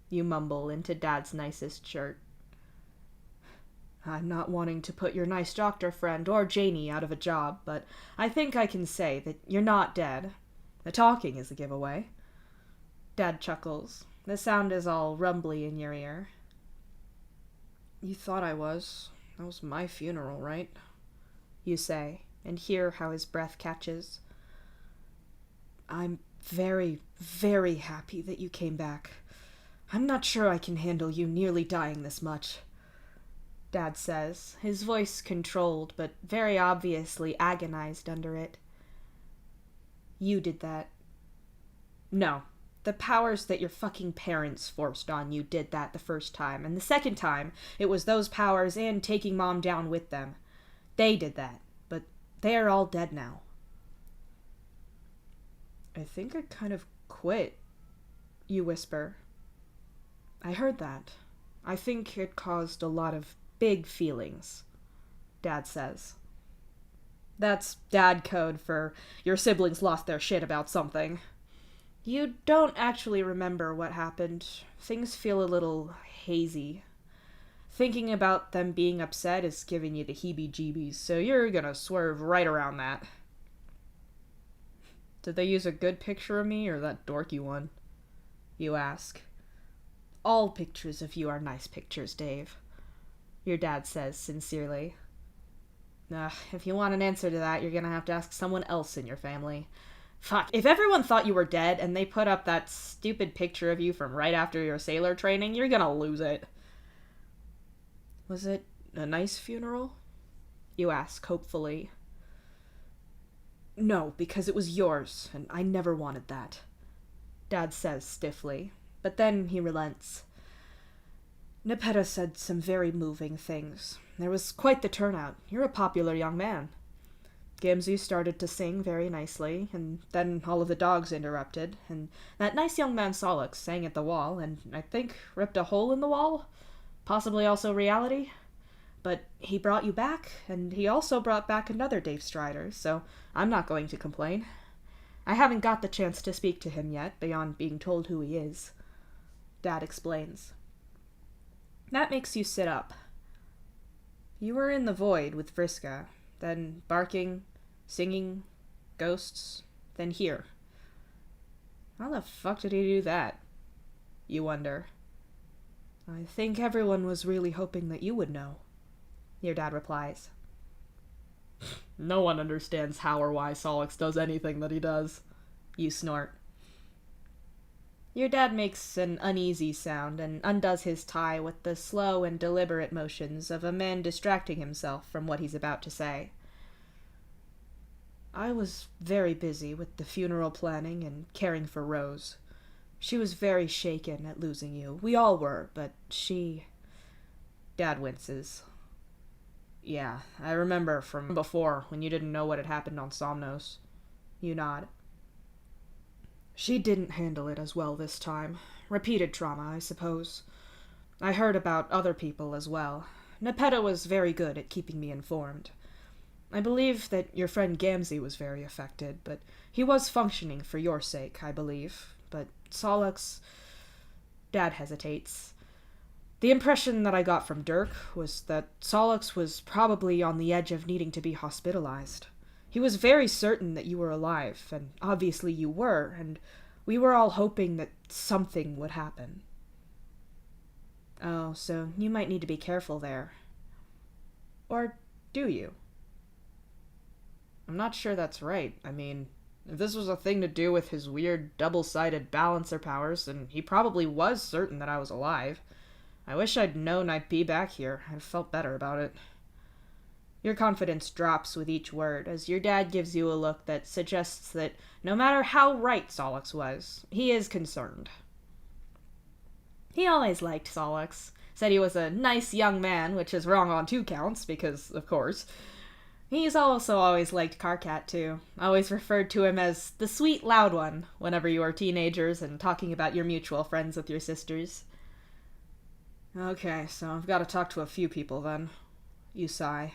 You mumble into Dad's nicest shirt. I'm not wanting to put your nice doctor friend or Janie out of a job, but I think I can say that you're not dead. The talking is a giveaway. Dad chuckles. The sound is all rumbly in your ear. You thought I was. That was my funeral, right? You say, and hear how his breath catches. I'm very, very happy that you came back. I'm not sure I can handle you nearly dying this much. Dad says, his voice controlled, but very obviously agonized under it. You did that. No, the powers that your fucking parents forced on you did that the first time, and the second time, it was those powers and taking Mom down with them. They did that, but they are all dead now. I think I kind of quit, you whisper. I heard that. I think it caused a lot of big feelings, Dad says. That's dad code for your siblings lost their shit about something. You don't actually remember what happened. Things feel a little hazy. Thinking about them being upset is giving you the heebie-jeebies, so you're gonna swerve right around that. Did they use a good picture of me or that dorky one? You ask. All pictures of you are nice pictures, Dave, your dad says sincerely. If you want an answer to that, you're gonna have to ask someone else in your family. Fuck, if everyone thought you were dead and they put up that stupid picture of you from right after your sailor training, you're gonna lose it. Was it a nice funeral? You ask hopefully. No, because it was yours, and I never wanted that, Dad says stiffly, but then he relents. Nepeta said some very moving things. There was quite the turnout. You're a popular young man. Gamzee started to sing very nicely, and then all of the dogs interrupted, and that nice young man Solix sang at the wall, and I think ripped a hole in the wall. Possibly also reality. But he brought you back, and he also brought back another Dave Strider, so I'm not going to complain. I haven't got the chance to speak to him yet, beyond being told who he is. Dad explains. That makes you sit up. You were in the void with Vriska, then barking, singing, ghosts, then here. How the fuck did he do that? You wonder. I think everyone was really hoping that you would know, your dad replies. No one understands how or why Solix does anything that he does, you snort. Your dad makes an uneasy sound and undoes his tie with the slow and deliberate motions of a man distracting himself from what he's about to say. I was very busy with the funeral planning and caring for Rose. She was very shaken at losing you. We all were, but she... Dad winces. Yeah, I remember from before, when you didn't know what had happened on Somnos. You nod. She didn't handle it as well this time. Repeated trauma, I suppose. I heard about other people as well. Nepeta was very good at keeping me informed. I believe that your friend Gamzee was very affected, but he was functioning for your sake, I believe. But Solix... Dad hesitates. The impression that I got from Dirk was that Solix was probably on the edge of needing to be hospitalized. He was very certain that you were alive, and obviously you were, and we were all hoping that something would happen. Oh, so you might need to be careful there. Or do you? I'm not sure that's right. I mean, if this was a thing to do with his weird double-sided balancer powers, then he probably was certain that I was alive. I wish I'd known I'd be back here. I'd felt better about it. Your confidence drops with each word, as your dad gives you a look that suggests that no matter how right Solix was, he is concerned. He always liked Solix. Said he was a nice young man, which is wrong on 2 counts, because, of course. He's also always liked Karkat, too. Always referred to him as the sweet loud one, whenever you were teenagers and talking about your mutual friends with your sisters. Okay, so I've got to talk to a few people, then. You sigh.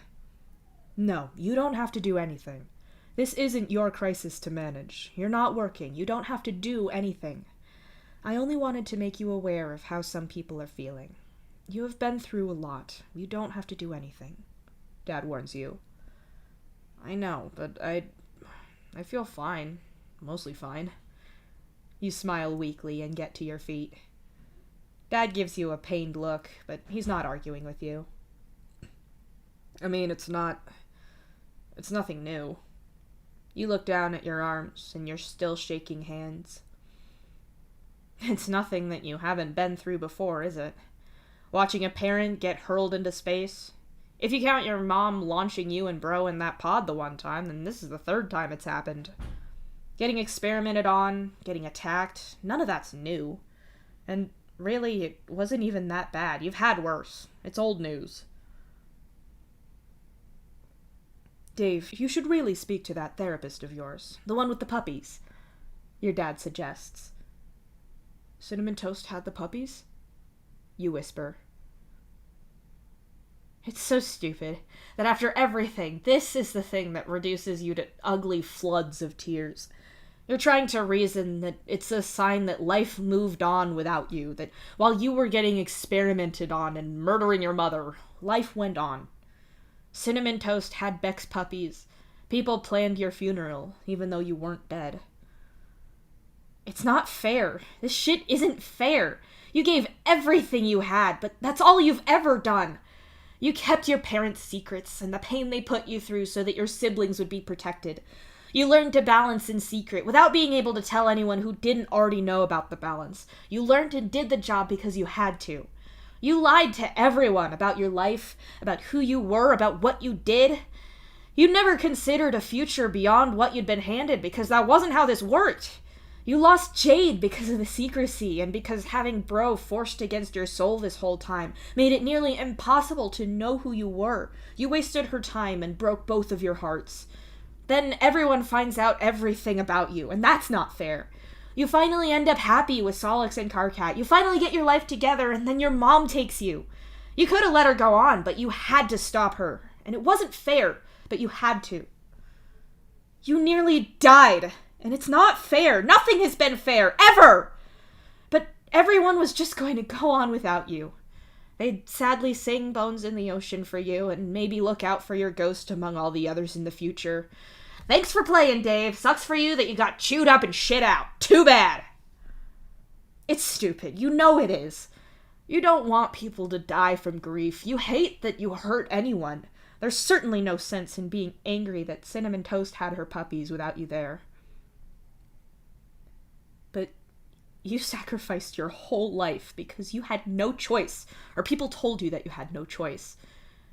No, you don't have to do anything. This isn't your crisis to manage. You're not working. You don't have to do anything. I only wanted to make you aware of how some people are feeling. You have been through a lot. You don't have to do anything. Dad warns you. I know, but I feel fine. Mostly fine. You smile weakly and get to your feet. Dad gives you a pained look, but he's not arguing with you. I mean, it's nothing new. You look down at your arms, and you're still shaking hands. It's nothing that you haven't been through before, is it? Watching a parent get hurled into space? If you count your mom launching you and bro in that pod the one time, then this is the 3rd time it's happened. Getting experimented on, getting attacked, none of that's new. And really, it wasn't even that bad. You've had worse. It's old news. Dave, you should really speak to that therapist of yours. The one with the puppies. Your dad suggests. Cinnamon Toast had the puppies? You whisper. It's so stupid that after everything, this is the thing that reduces you to ugly floods of tears. You're trying to reason that it's a sign that life moved on without you, that while you were getting experimented on and murdering your mother, life went on. Cinnamon Toast had Beck's puppies. People planned your funeral, even though you weren't dead. It's not fair. This shit isn't fair. You gave everything you had, but that's all you've ever done. You kept your parents' secrets and the pain they put you through so that your siblings would be protected. You learned to balance in secret without being able to tell anyone who didn't already know about the balance. You learned and did the job because you had to. You lied to everyone about your life, about who you were, about what you did. You never considered a future beyond what you'd been handed because that wasn't how this worked. You lost Jade because of the secrecy and because having Bro forced against your soul this whole time made it nearly impossible to know who you were. You wasted her time and broke both of your hearts. Then everyone finds out everything about you, and that's not fair. You finally end up happy with Solix and Karkat. You finally get your life together, and then your mom takes you. You could have let her go on, but you had to stop her. And it wasn't fair, but you had to. You nearly died, and it's not fair. Nothing has been fair, ever! But everyone was just going to go on without you. They'd sadly sing Bones in the Ocean for you, and maybe look out for your ghost among all the others in the future. Thanks for playing, Dave. Sucks for you that you got chewed up and shit out. Too bad. It's stupid. You know it is. You don't want people to die from grief. You hate that you hurt anyone. There's certainly no sense in being angry that Cinnamon Toast had her puppies without you there. But you sacrificed your whole life because you had no choice, or people told you that you had no choice.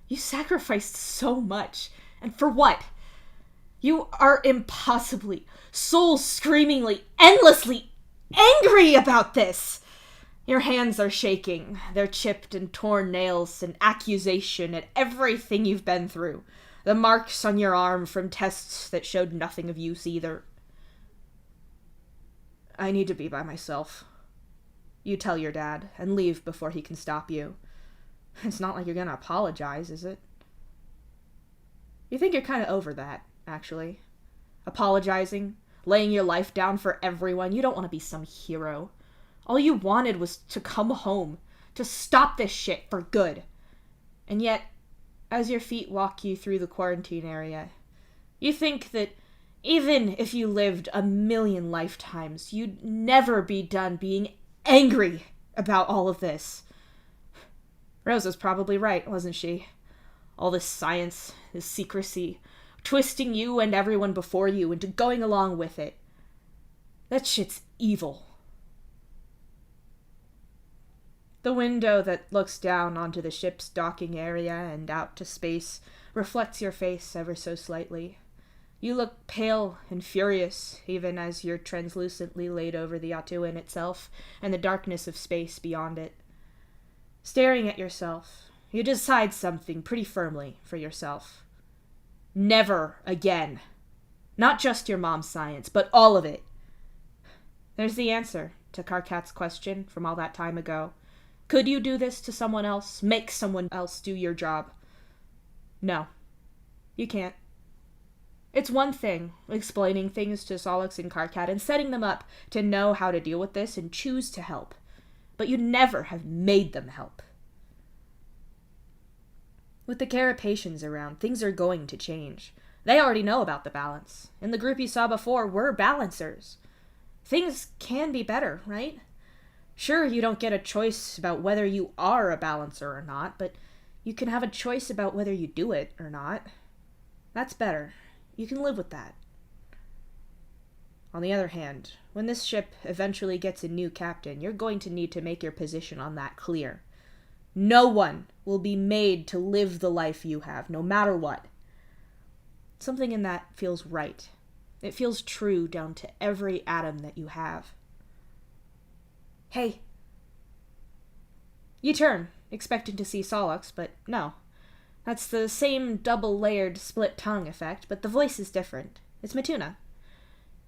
You sacrificed so much. And for what? You are impossibly, soul-screamingly, endlessly angry about this! Your hands are shaking, their chipped and torn nails, an accusation at everything you've been through. The marks on your arm from tests that showed nothing of use either. I need to be by myself. You tell your dad, and leave before he can stop you. It's not like you're gonna apologize, is it? You think you're kinda over that, actually. Apologizing, laying your life down for everyone. You don't want to be some hero. All you wanted was to come home, to stop this shit for good. And yet, as your feet walk you through the quarantine area, you think that even if you lived 1,000,000 lifetimes, you'd never be done being angry about all of this. Rose was probably right, wasn't she? All this science, this secrecy, twisting you and everyone before you into going along with it. That shit's evil. The window that looks down onto the ship's docking area and out to space reflects your face ever so slightly. You look pale and furious, even as you're translucently laid over the Atuin itself and the darkness of space beyond it. Staring at yourself, you decide something pretty firmly for yourself. Never again. Not just your mom's science, but all of it. There's the answer to Karkat's question from all that time ago. Could you do this to someone else? Make someone else do your job? No. You can't. It's one thing, explaining things to Solix and Karkat and setting them up to know how to deal with this and choose to help. But you'd never have made them help. With the Carapacians around, things are going to change. They already know about the balance, and the group you saw before were balancers. Things can be better, right? Sure, you don't get a choice about whether you are a balancer or not, but you can have a choice about whether you do it or not. That's better. You can live with that. On the other hand, when this ship eventually gets a new captain, you're going to need to make your position on that clear. No one will be made to live the life you have, no matter what. Something in that feels right. It feels true down to every atom that you have. Hey. You turn, expecting to see Solix, but no. That's the same double-layered split-tongue effect, but the voice is different. It's Matuna.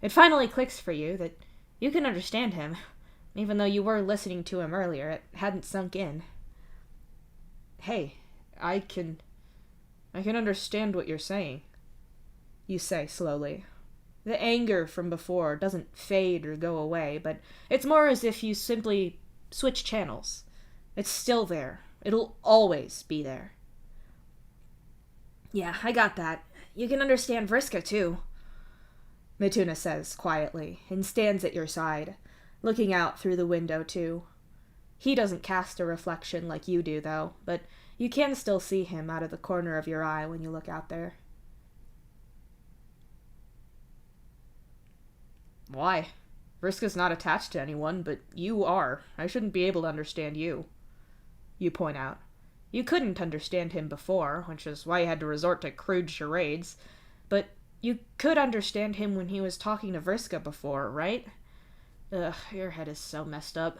It finally clicks for you that you can understand him, even though you were listening to him earlier. It hadn't sunk in. Hey, I can understand what you're saying, you say slowly. The anger from before doesn't fade or go away, but it's more as if you simply switch channels. It's still there. It'll always be there. Yeah, I got that. You can understand Vriska, too, Mituna says quietly, and stands at your side, looking out through the window, too. He doesn't cast a reflection like you do, though, but you can still see him out of the corner of your eye when you look out there. Why? Vriska's not attached to anyone, but you are. I shouldn't be able to understand you. You point out. You couldn't understand him before, which is why you had to resort to crude charades, but you could understand him when he was talking to Vriska before, right? Ugh, your head is so messed up.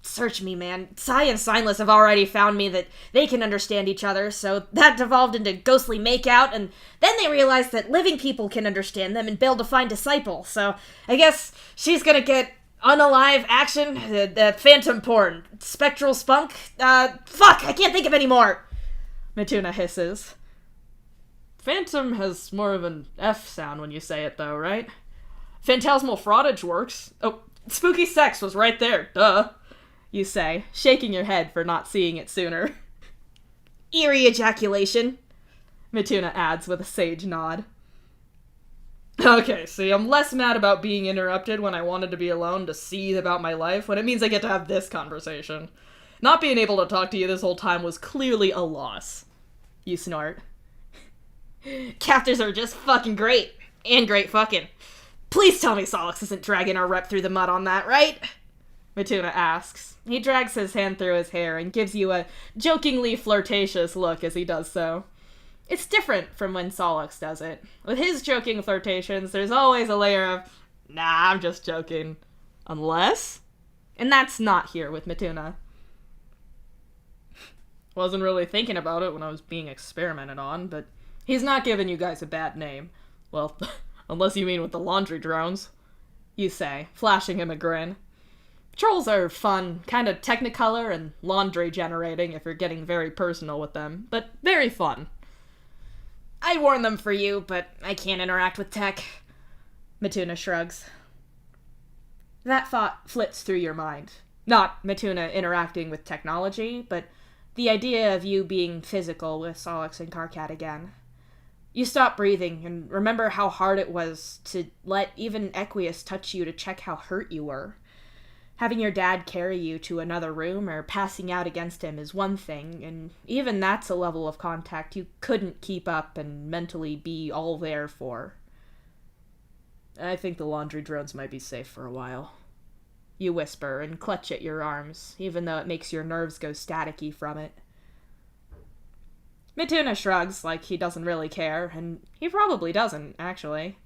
Search me, man. Sai and Signless have already found me that they can understand each other, so that devolved into ghostly makeout, and then they realized that living people can understand them and build a fine disciple, so I guess she's gonna get unalive action, the phantom porn, spectral spunk, fuck, I can't think of any more! Mituna hisses. Phantom has more of an F sound when you say it, though, right? Phantasmal fraudage works. Oh, spooky sex was right there, duh. You say, shaking your head for not seeing it sooner. Eerie ejaculation, Mituna adds with a sage nod. Okay, see, I'm less mad about being interrupted when I wanted to be alone to seethe about my life, when it means I get to have this conversation. Not being able to talk to you this whole time was clearly a loss. You snort. Captors are just fucking great. And great fucking. Please tell me Solix isn't dragging our rep through the mud on that, right? Mituna asks. He drags his hand through his hair and gives you a jokingly flirtatious look as he does so. It's different from when Solix does it. With his joking flirtations, there's always a layer of, nah, I'm just joking. Unless? And that's not here with Mituna. Wasn't really thinking about it when I was being experimented on, but he's not giving you guys a bad name. Well, unless you mean with the laundry drones, you say, flashing him a grin. Trolls are fun, kind of technicolor and laundry generating if you're getting very personal with them, but very fun. I'd warn them for you, but I can't interact with tech. Mituna shrugs. That thought flits through your mind. Not Mituna interacting with technology, but the idea of you being physical with Solix and Karkat again. You stop breathing and remember how hard it was to let even Equius touch you to check how hurt you were. Having your dad carry you to another room or passing out against him is one thing, and even that's a level of contact you couldn't keep up and mentally be all there for. I think the laundry drones might be safe for a while. You whisper and clutch at your arms, even though it makes your nerves go staticky from it. Mituna shrugs like he doesn't really care, and he probably doesn't, actually.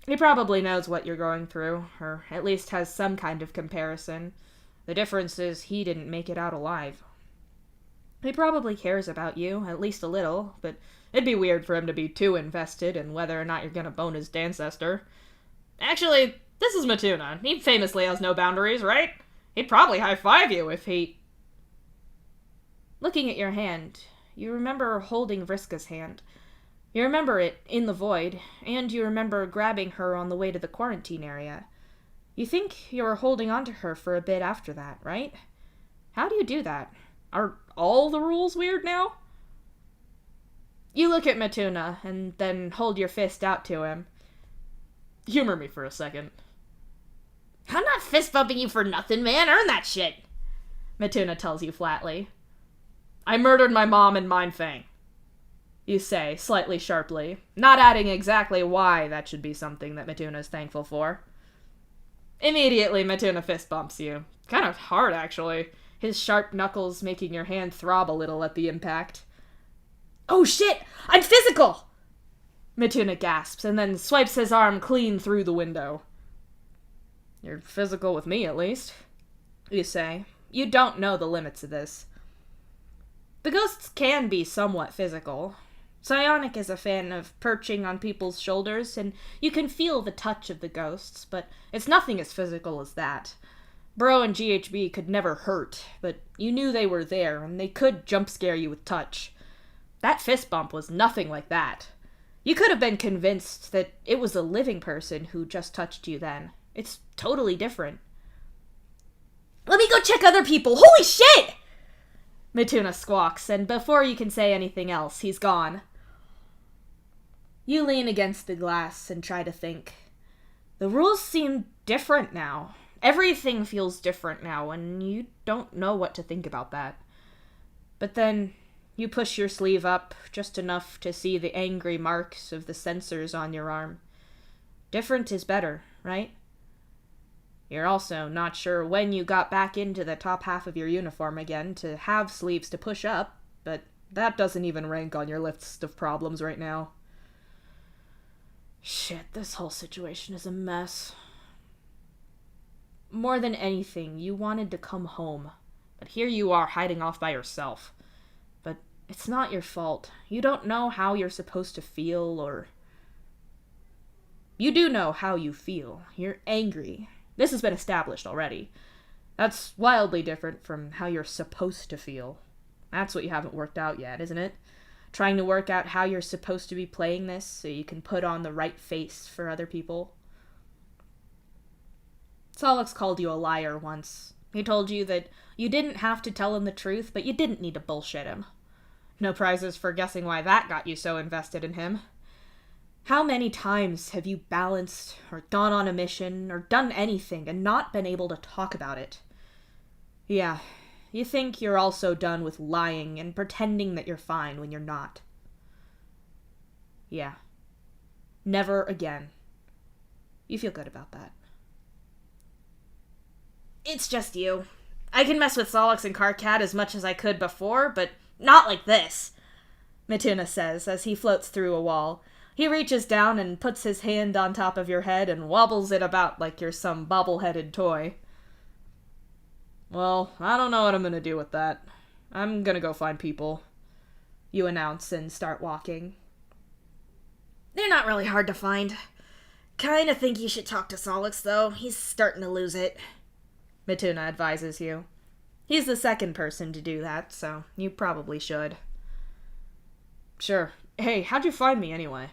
He probably knows what you're going through, or at least has some kind of comparison. The difference is he didn't make it out alive. He probably cares about you, at least a little, but it'd be weird for him to be too invested in whether or not you're gonna bone his ancestor. Actually, this is Mituna. He famously has no boundaries, right? He'd probably high-five you if he... Looking at your hand, you remember holding Vriska's hand. You remember it in the void, and you remember grabbing her on the way to the quarantine area. You think you were holding on to her for a bit after that, right? How do you do that? Are all the rules weird now? You look at Mituna, and then hold your fist out to him. Humor me for a second. I'm not fist-bumping you for nothing, man. Earn that shit. Mituna tells you flatly. I murdered my mom and Mindfang. You say, slightly sharply, not adding exactly why that should be something that Mituna's thankful for. Immediately, Mituna fist bumps you. Kind of hard, actually. His sharp knuckles making your hand throb a little at the impact. Oh shit! I'm physical! Mituna gasps and then swipes his arm clean through the window. You're physical with me, at least. You say. You don't know the limits of this. The ghosts can be somewhat physical. Psionic is a fan of perching on people's shoulders, and you can feel the touch of the ghosts, but it's nothing as physical as that. Bro and GHB could never hurt, but you knew they were there, and they could jump scare you with touch. That fist bump was nothing like that. You could have been convinced that it was a living person who just touched you then. It's totally different. Let me go check other people! Holy shit! Mituna squawks, and before you can say anything else, he's gone. You lean against the glass and try to think. The rules seem different now. Everything feels different now, and you don't know what to think about that. But then, you push your sleeve up just enough to see the angry marks of the sensors on your arm. Different is better, right? You're also not sure when you got back into the top half of your uniform again to have sleeves to push up, but that doesn't even rank on your list of problems right now. Shit, this whole situation is a mess. More than anything, you wanted to come home, but here you are hiding off by yourself. But it's not your fault. You don't know how you're supposed to feel, or... You do know how you feel. You're angry. This has been established already. That's wildly different from how you're supposed to feel. That's what you haven't worked out yet, isn't it? Trying to work out how you're supposed to be playing this so you can put on the right face for other people. Solix called you a liar once. He told you that you didn't have to tell him the truth, but you didn't need to bullshit him. No prizes for guessing why that got you so invested in him. How many times have you balanced, or gone on a mission, or done anything, and not been able to talk about it? Yeah, you think you're also done with lying and pretending that you're fine when you're not. Yeah. Never again. You feel good about that. It's just you. I can mess with Solix and Karkat as much as I could before, but not like this, Mituna says as he floats through a wall. He reaches down and puts his hand on top of your head and wobbles it about like you're some bobble-headed toy. Well, I don't know what I'm gonna do with that. I'm gonna go find people, you announce and start walking. They're not really hard to find. Kinda think you should talk to Solix, though. He's starting to lose it, Mituna advises you. He's the second person to do that, so you probably should. Sure. Hey, how'd you find me anyway?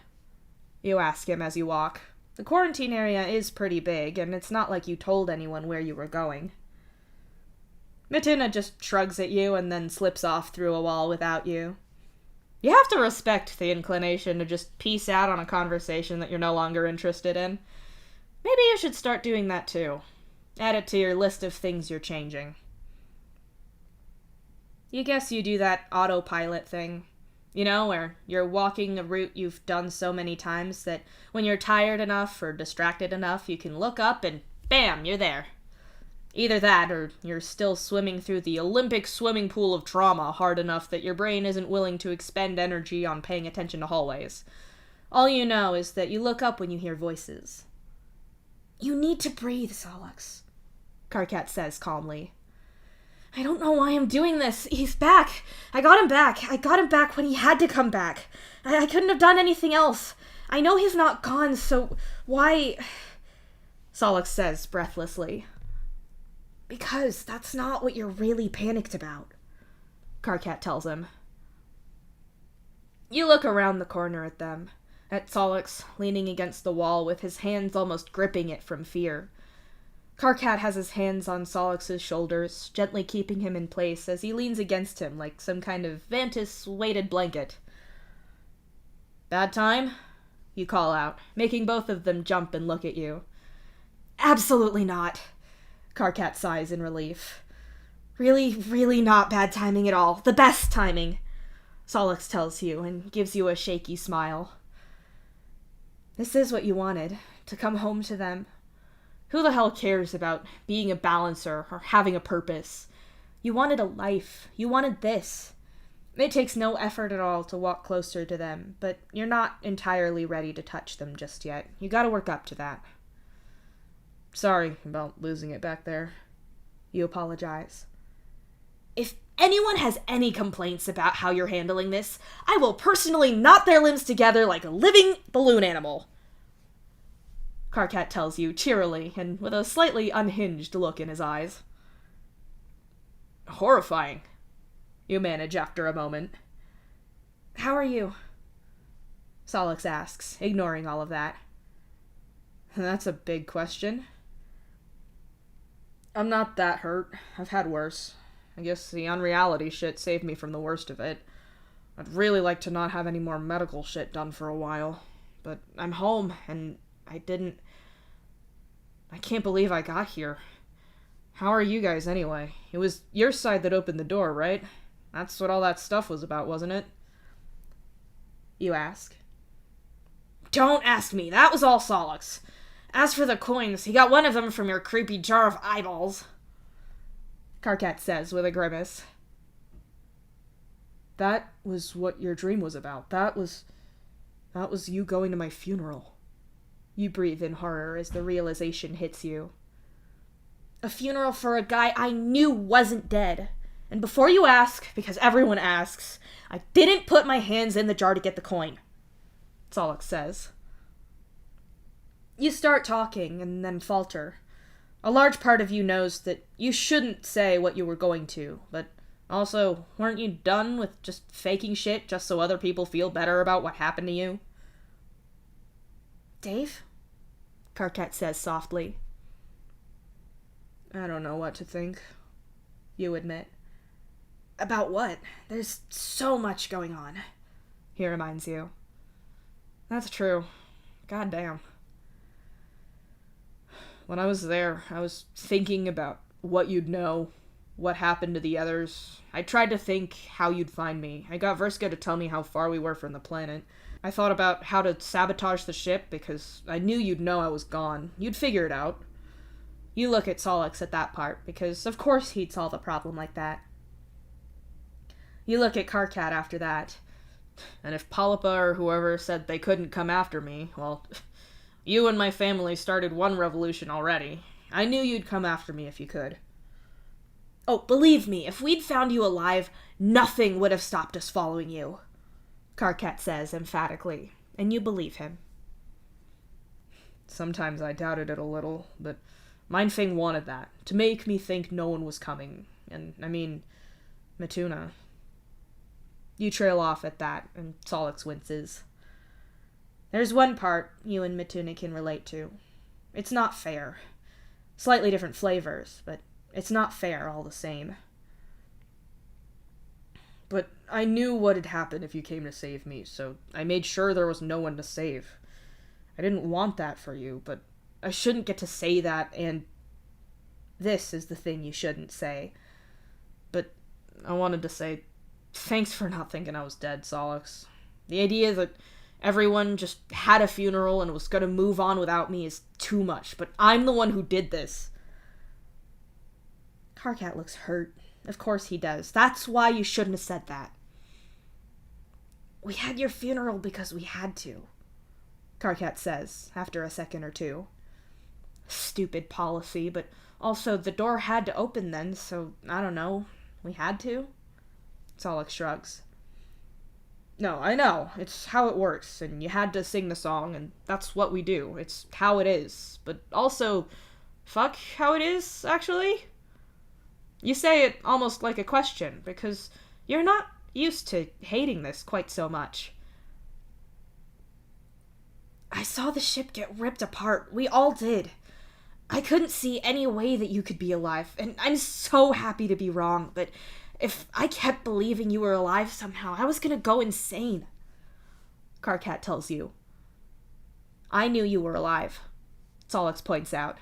You ask him as you walk. The quarantine area is pretty big, and it's not like you told anyone where you were going. Mituna just shrugs at you and then slips off through a wall without you. You have to respect the inclination to just peace out on a conversation that you're no longer interested in. Maybe you should start doing that too. Add it to your list of things you're changing. You guess you do that autopilot thing. You know, where you're walking a route you've done so many times that when you're tired enough or distracted enough, you can look up and bam, you're there. Either that, or you're still swimming through the Olympic swimming pool of trauma hard enough that your brain isn't willing to expend energy on paying attention to hallways. All you know is that you look up when you hear voices. You need to breathe, Solix, Karkat says calmly. I don't know why I'm doing this. He's back. I got him back. I got him back when he had to come back. I couldn't have done anything else. I know he's not gone, so why... Solix says breathlessly. Because that's not what you're really panicked about, Karkat tells him. You look around the corner at them, at Solix leaning against the wall with his hands almost gripping it from fear. Karkat has his hands on Solix's shoulders, gently keeping him in place as he leans against him like some kind of Vantis-weighted blanket. Bad time? You call out, making both of them jump and look at you. Absolutely not, Karkat sighs in relief. Really, really not bad timing at all. The best timing, Solix tells you and gives you a shaky smile. This is what you wanted, to come home to them. Who the hell cares about being a balancer or having a purpose? You wanted a life. You wanted this. It takes no effort at all to walk closer to them, but you're not entirely ready to touch them just yet. You gotta work up to that. Sorry about losing it back there. You apologize. If anyone has any complaints about how you're handling this, I will personally knot their limbs together like a living balloon animal, Karkat tells you cheerily and with a slightly unhinged look in his eyes. Horrifying, you manage after a moment. How are you? Solix asks, ignoring all of that. That's a big question. I'm not that hurt. I've had worse. I guess the unreality shit saved me from the worst of it. I'd really like to not have any more medical shit done for a while. But I'm home, and I can't believe I got here. How are you guys, anyway? It was your side that opened the door, right? That's what all that stuff was about, wasn't it? You ask. Don't ask me. That was all Solix. As for the coins, he got one of them from your creepy jar of eyeballs. Karkat says with a grimace. That was what your dream was about. That was you going to my funeral. You breathe in horror as the realization hits you. A funeral for a guy I knew wasn't dead. And before you ask, because everyone asks, I didn't put my hands in the jar to get the coin. Solix says. You start talking and then falter. A large part of you knows that you shouldn't say what you were going to, but also, weren't you done with just faking shit just so other people feel better about what happened to you? Dave? Karkat says softly. I don't know what to think, you admit. About what? There's so much going on, he reminds you. That's true. Goddamn. When I was there, I was thinking about what you'd know, what happened to the others. I tried to think how you'd find me. I got Verska to tell me how far we were from the planet. I thought about how to sabotage the ship because I knew you'd know I was gone. You'd figure it out. You look at Solix at that part, because of course he'd solve a problem like that. You look at Karkat after that. And if Polypa or whoever said they couldn't come after me, well, you and my family started one revolution already. I knew you'd come after me if you could. Oh, believe me, if we'd found you alive, nothing would have stopped us following you, Karkat says emphatically, and you believe him. Sometimes I doubted it a little, but Mindfang wanted that, to make me think no one was coming. And, Matuna. You trail off at that, and Solix winces. There's one part you and Matuna can relate to. It's not fair. Slightly different flavors, but it's not fair all the same. But I knew what had happened if you came to save me, so I made sure there was no one to save. I didn't want that for you, but I shouldn't get to say that, and this is the thing you shouldn't say. But I wanted to say, thanks for not thinking I was dead, Solix. The idea that everyone just had a funeral and was gonna move on without me is too much, but I'm the one who did this. Karkat looks hurt. Of course he does. That's why you shouldn't have said that. We had your funeral because we had to, Karkat says, after a second or two. Stupid policy, but also the door had to open then, so, I don't know, we had to? Solix shrugs. No, I know. It's how it works, and you had to sing the song, and that's what we do. It's how it is. But also, fuck how it is, actually. You say it almost like a question, because you're not used to hating this quite so much. I saw the ship get ripped apart. We all did. I couldn't see any way that you could be alive, and I'm so happy to be wrong, but if I kept believing you were alive somehow, I was gonna go insane. Karkat tells you. I knew you were alive, Solix points out.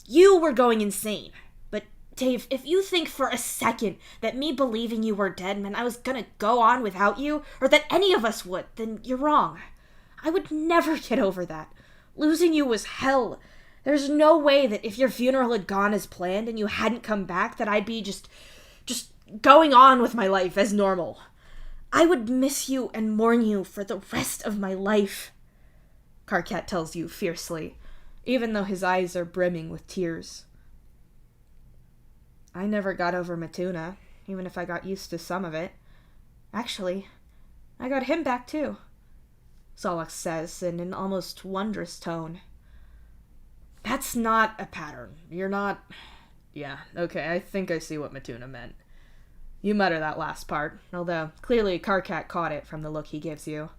You were going insane. But, Dave, if you think for a second that me believing you were dead meant I was gonna go on without you, or that any of us would, then you're wrong. I would never get over that. Losing you was hell. There's no way that if your funeral had gone as planned and you hadn't come back that I'd be just going on with my life as normal. I would miss you and mourn you for the rest of my life, Karkat tells you fiercely, even though his eyes are brimming with tears. I never got over Matuna, even if I got used to some of it. Actually, I got him back too, Solix says in an almost wondrous tone. That's not a pattern. You're not... Yeah, okay, I think I see what Matuna meant. You mutter that last part, although clearly Karkat caught it from the look he gives you.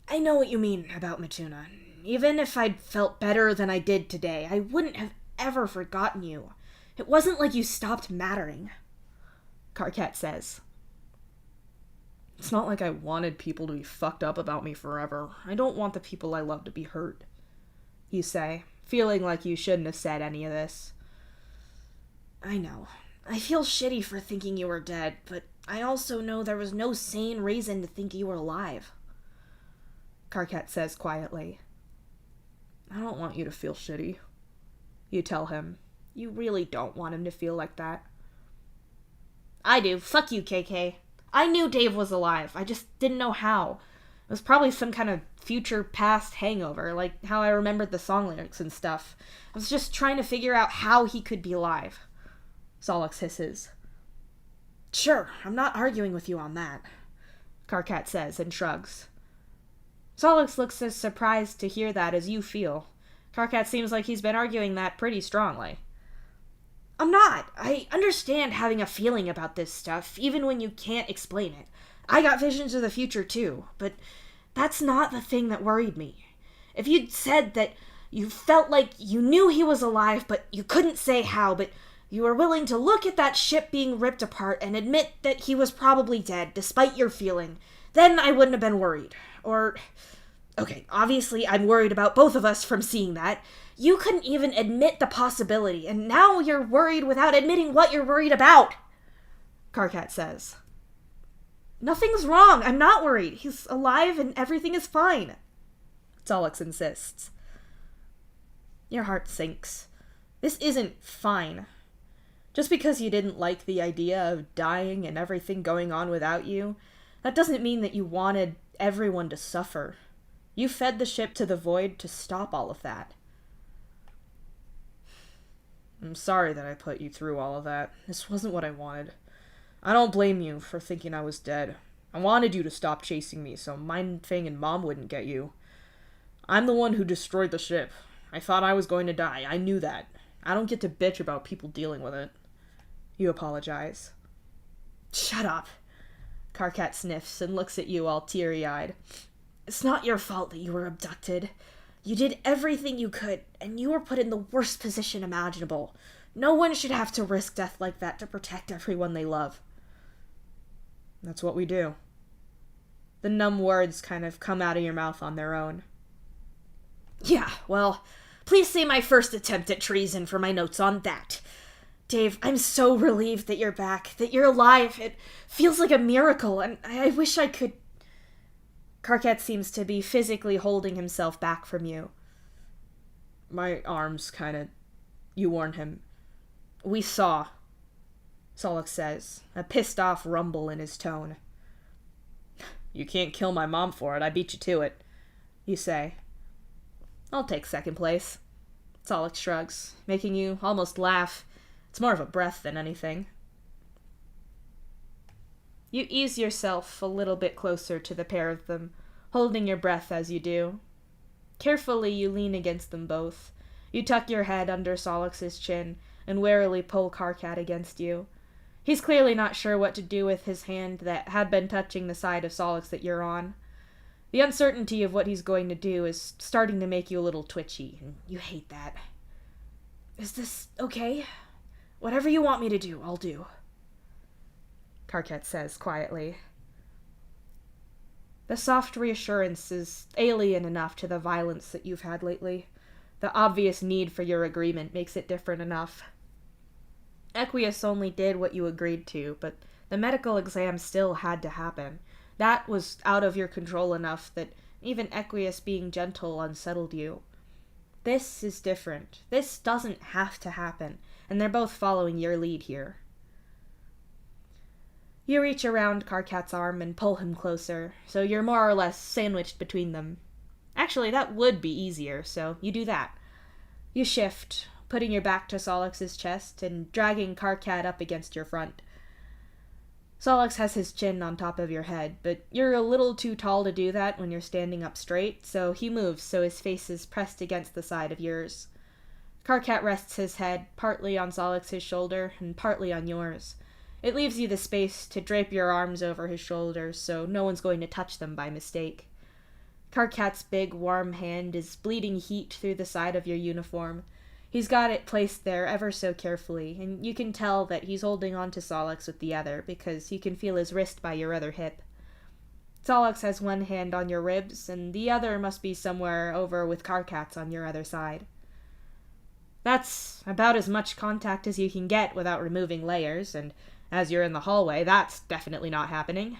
I know what you mean about Matuna. Even if I'd felt better than I did today, I wouldn't have ever forgotten you. It wasn't like you stopped mattering. Karkat says. It's not like I wanted people to be fucked up about me forever. I don't want the people I love to be hurt. You say, feeling like you shouldn't have said any of this. I know. I feel shitty for thinking you were dead, but I also know there was no sane reason to think you were alive. Karkat says quietly. I don't want you to feel shitty. You tell him. You really don't want him to feel like that. I do. Fuck you, KK. I knew Dave was alive. I just didn't know how. It was probably some kind of future past hangover, like how I remembered the song lyrics and stuff. I was just trying to figure out how he could be alive. Solix hisses. Sure, I'm not arguing with you on that, Karkat says and shrugs. Solix looks as surprised to hear that as you feel. Karkat seems like he's been arguing that pretty strongly. I'm not. I understand having a feeling about this stuff, even when you can't explain it. I got visions of the future too, but that's not the thing that worried me. If you'd said that you felt like you knew he was alive, but you couldn't say how, but you were willing to look at that ship being ripped apart and admit that he was probably dead, despite your feeling, then I wouldn't have been worried. Or, okay, obviously I'm worried about both of us from seeing that. You couldn't even admit the possibility, and now you're worried without admitting what you're worried about, Karkat says. Nothing's wrong. I'm not worried. He's alive and everything is fine. Solix insists. Your heart sinks. This isn't fine. Just because you didn't like the idea of dying and everything going on without you, that doesn't mean that you wanted everyone to suffer. You fed the ship to the void to stop all of that. I'm sorry that I put you through all of that. This wasn't what I wanted. I don't blame you for thinking I was dead. I wanted you to stop chasing me so Mindfang and Mom wouldn't get you. I'm the one who destroyed the ship. I thought I was going to die. I knew that. I don't get to bitch about people dealing with it. You apologize. Shut up. Karkat sniffs and looks at you all teary-eyed. It's not your fault that you were abducted. You did everything you could, and you were put in the worst position imaginable. No one should have to risk death like that to protect everyone they love. That's what we do. The numb words kind of come out of your mouth on their own. Yeah, well, please say my first attempt at treason for my notes on that. Dave, I'm so relieved that you're back, that you're alive. It feels like a miracle, and I wish I could... Karkat seems to be physically holding himself back from you. My arms kinda... You warn him. We saw, Solix says, a pissed-off rumble in his tone. You can't kill my mom for it, I beat you to it, you say. I'll take second place. Solix shrugs, making you almost laugh. It's more of a breath than anything. You ease yourself a little bit closer to the pair of them, holding your breath as you do. Carefully, you lean against them both. You tuck your head under Solix's chin and warily pull Karkat against you. He's clearly not sure what to do with his hand that had been touching the side of Solix that you're on. The uncertainty of what he's going to do is starting to make you a little twitchy, and you hate that. Is this okay? Whatever you want me to do, I'll do, Karkat says quietly. The soft reassurance is alien enough to the violence that you've had lately. The obvious need for your agreement makes it different enough. Equius only did what you agreed to, but the medical exam still had to happen. That was out of your control enough that even Equius being gentle unsettled you. This is different. This doesn't have to happen, and they're both following your lead here. You reach around Karkat's arm and pull him closer, so you're more or less sandwiched between them. Actually, that would be easier, so you do that. You shift, putting your back to Solix's chest and dragging Karkat up against your front. Solix has his chin on top of your head, but you're a little too tall to do that when you're standing up straight, so he moves so his face is pressed against the side of yours. Karkat rests his head partly on Solix's shoulder and partly on yours. It leaves you the space to drape your arms over his shoulders so no one's going to touch them by mistake. Karkat's big, warm hand is bleeding heat through the side of your uniform. He's got it placed there ever so carefully, and you can tell that he's holding on to Solix with the other, because you can feel his wrist by your other hip. Solix has one hand on your ribs, and the other must be somewhere over with Karkat's on your other side. That's about as much contact as you can get without removing layers, and as you're in the hallway, that's definitely not happening.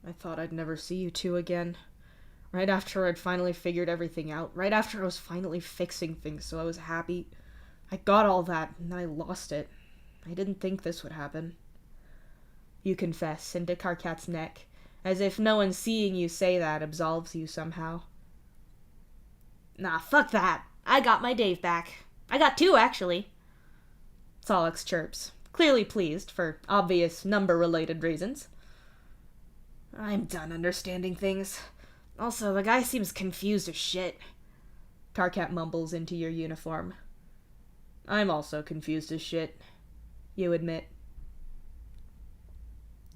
I thought I'd never see you two again. Right after I'd finally figured everything out. Right after I was finally fixing things so I was happy. I got all that, and I lost it. I didn't think this would happen. You confess into Karkat's neck, as if no one seeing you say that absolves you somehow. Nah, fuck that. I got my Dave back. I got 2, actually. Solix chirps, clearly pleased for obvious number-related reasons. I'm done understanding things. Also, the guy seems confused as shit. Karkat mumbles into your uniform. I'm also confused as shit, you admit.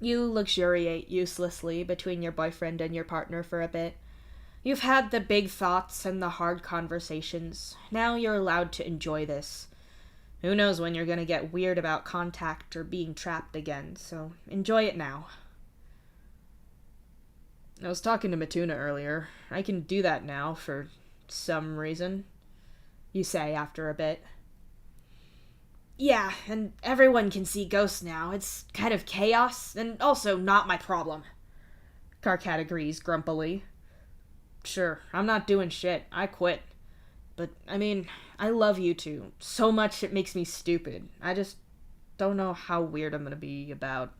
You luxuriate uselessly between your boyfriend and your partner for a bit. You've had the big thoughts and the hard conversations. Now you're allowed to enjoy this. Who knows when you're gonna get weird about contact or being trapped again, so enjoy it now. I was talking to Matuna earlier. I can do that now, for some reason. You say after a bit. Yeah, and everyone can see ghosts now. It's kind of chaos, and also not my problem. Karkat agrees grumpily. Sure, I'm not doing shit. I quit. But, I love you two. So much it makes me stupid. I just don't know how weird I'm gonna be about...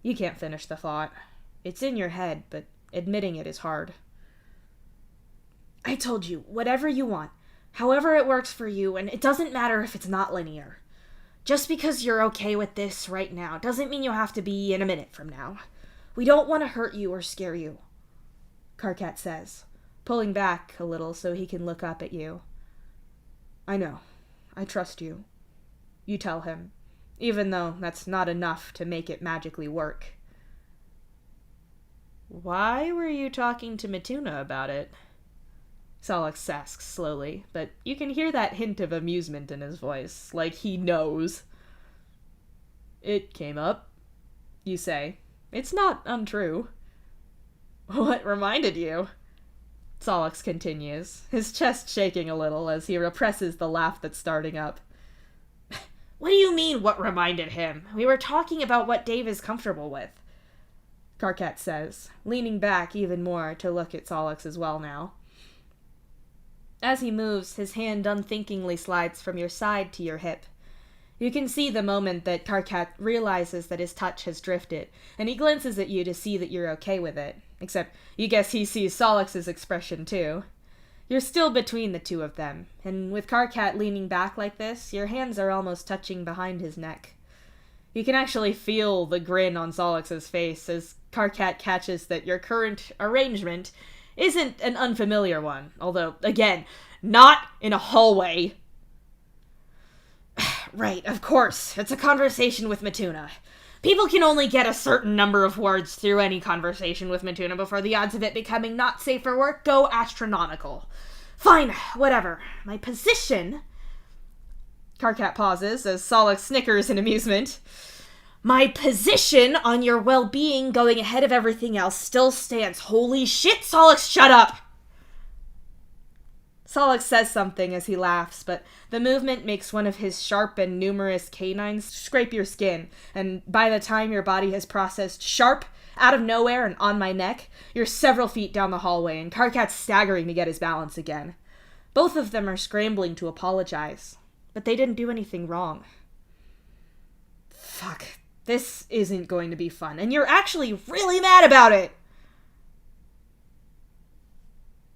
You can't finish the thought. It's in your head, but admitting it is hard. I told you, whatever you want, however it works for you, and it doesn't matter if it's not linear. Just because you're okay with this right now doesn't mean you have to be in a minute from now. We don't want to hurt you or scare you, Karkat says, pulling back a little so he can look up at you. I know. I trust you. You tell him, even though that's not enough to make it magically work. Why were you talking to Matuna about it? Solix asks slowly, but you can hear that hint of amusement in his voice, like he knows. It came up, you say. It's not untrue. What reminded you? Solix continues, his chest shaking a little as he represses the laugh that's starting up. What do you mean, what reminded him? We were talking about what Dave is comfortable with. Karkat says, leaning back even more to look at Solix as well now. As he moves, his hand unthinkingly slides from your side to your hip. You can see the moment that Karkat realizes that his touch has drifted, and he glances at you to see that you're okay with it. Except, you guess he sees Solix's expression too. You're still between the two of them, and with Karkat leaning back like this, your hands are almost touching behind his neck. You can actually feel the grin on Solix's face as Karkat catches that your current arrangement isn't an unfamiliar one, although, again, not in a hallway. Right, of course. It's a conversation with Matuna. People can only get a certain number of words through any conversation with Matuna before the odds of it becoming not safe for work go astronomical. Fine, whatever. My position... Karkat pauses as Solix snickers in amusement. My position on your well-being going ahead of everything else still stands. Holy shit, Solix, shut up! Solix says something as he laughs, but the movement makes one of his sharp and numerous canines scrape your skin, and by the time your body has processed sharp, out of nowhere, and on my neck, you're several feet down the hallway, and Karkat's staggering to get his balance again. Both of them are scrambling to apologize, but they didn't do anything wrong. Fuck, this isn't going to be fun, and you're actually really mad about it!